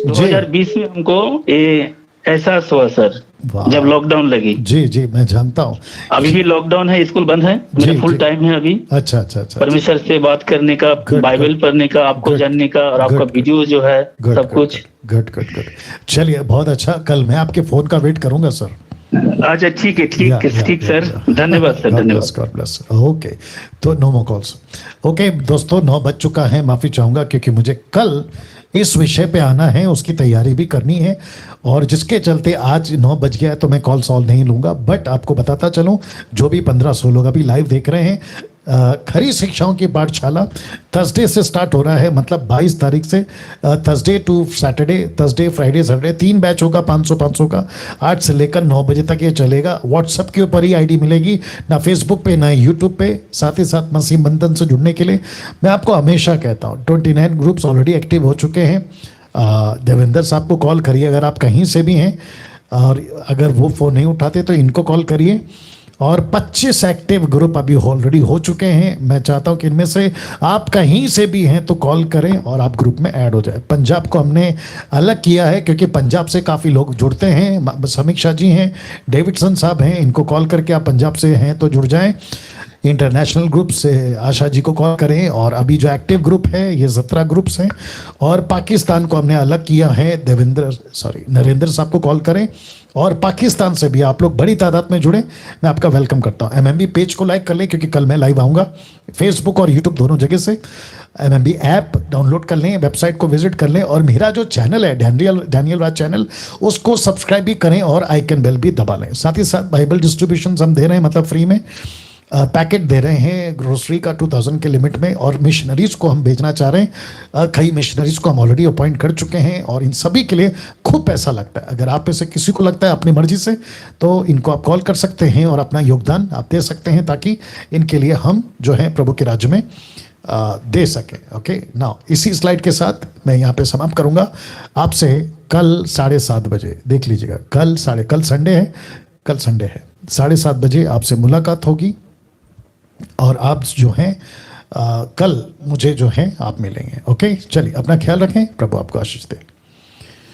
2020 में हमको ये एहसास हुआ सर, वाह। जब लॉकडाउन लगी। जी जी मैं जानता हूँ। अभी भी लॉकडाउन है, स्कूल बंद है, जी, मेरा फुल जी। टाइम है अभी। अच्छा अच्छा अच्छा। परमेश्वर से बात करने का, Good, बाइबल good. पढ़ने का, आपको Good. जानने का, और आपका Good, good. वीडियो जो है गुड सब कुछ। Good good good. चलिए बहुत अच्छा, कल मैं आपके फोन का वेट करूंगा सर। अच्छा ठीक है, ठीक है, ठीक सर। धन्यवाद सर, धन्यवाद। God bless. ओके, तो नो मोर कॉल्स। ओके दोस्तों, 9 बज चुका है। माफी चाहूंगा क्योंकि मुझे कल इस विषय पे आना है, उसकी तैयारी भी करनी है, और जिसके चलते आज 9 बज गया है तो मैं कॉल सॉल्व नहीं लूंगा। बट आपको बताता चलूं, जो भी 1500 लोग अभी लाइव देख रहे हैं, खरी शिक्षाओं की पाठशाला थर्सडे से स्टार्ट हो रहा है, मतलब 22 तारीख से Thursday to Saturday, Thursday Friday Saturday 3 batch होगा 500 का। 8 से लेकर 9 बजे तक ये चलेगा। व्हाट्सएप के ऊपर ही आईडी मिलेगी, ना फेसबुक पे ना यूट्यूब पे। साथ ही साथ मसीह बंधन से जुड़ने के लिए मैं आपको हमेशा कहता हूँ, 29 ग्रुप्स ऑलरेडी एक्टिव हो चुके हैं। देवेंद्र साहब को कॉल करिए अगर आप कहीं से भी हैं, और अगर वो फ़ोन नहीं उठाते तो इनको कॉल करिए। और 25 एक्टिव ग्रुप अभी ऑलरेडी हो चुके हैं। मैं चाहता हूं कि इनमें से आप कहीं से भी हैं तो कॉल करें और आप ग्रुप में ऐड हो जाए। पंजाब को हमने अलग किया है क्योंकि पंजाब से काफ़ी लोग जुड़ते हैं। समीक्षा जी हैं, डेविडसन साहब हैं, इनको कॉल करके आप पंजाब से हैं तो जुड़ जाएं। इंटरनेशनल ग्रुप से आशा जी को कॉल करें। और अभी जो एक्टिव ग्रुप है ये 17 ग्रुप्स हैं। और पाकिस्तान को हमने अलग किया है, नरेंद्र साहब को कॉल करें। और पाकिस्तान से भी आप लोग बड़ी तादाद में जुड़े, मैं आपका वेलकम करता हूँ। एमएमबी पेज को लाइक कर लें क्योंकि कल मैं लाइव आऊँगा, फेसबुक और यूट्यूब दोनों जगह से। एमएमबी ऐप डाउनलोड कर लें, वेबसाइट को विजिट कर लें, और मेरा जो चैनल है डैनियल राज चैनल, उसको सब्सक्राइब भी करें और आइकन बेल भी दबा लें। साथ ही साथ बाइबल डिस्ट्रीब्यूशन हम दे रहे हैं, मतलब फ्री में। पैकेट दे रहे हैं ग्रोसरी का 2000 के लिमिट में, और मिशनरीज को हम भेजना चाह रहे हैं। कई मिशनरीज को हम ऑलरेडी अपॉइंट कर चुके हैं और इन सभी के लिए खूब पैसा लगता है। अगर आप में से किसी को लगता है अपनी मर्जी से, तो इनको आप कॉल कर सकते हैं और अपना योगदान आप दे सकते हैं, ताकि इनके लिए हम जो है प्रभु के राज्य में दे सके। ओके, नाउ इसी स्लाइड के साथ मैं यहाँ पे समाप्त करूंगा। आपसे कल 7:30 बजे, देख लीजिएगा, कल संडे है, कल संडे है, 7:30 बजे आपसे मुलाकात होगी और आप जो हैं कल मुझे जो है आप मिलेंगे। ओके, चलिए अपना ख्याल रखें, प्रभु आपको आशीष दे।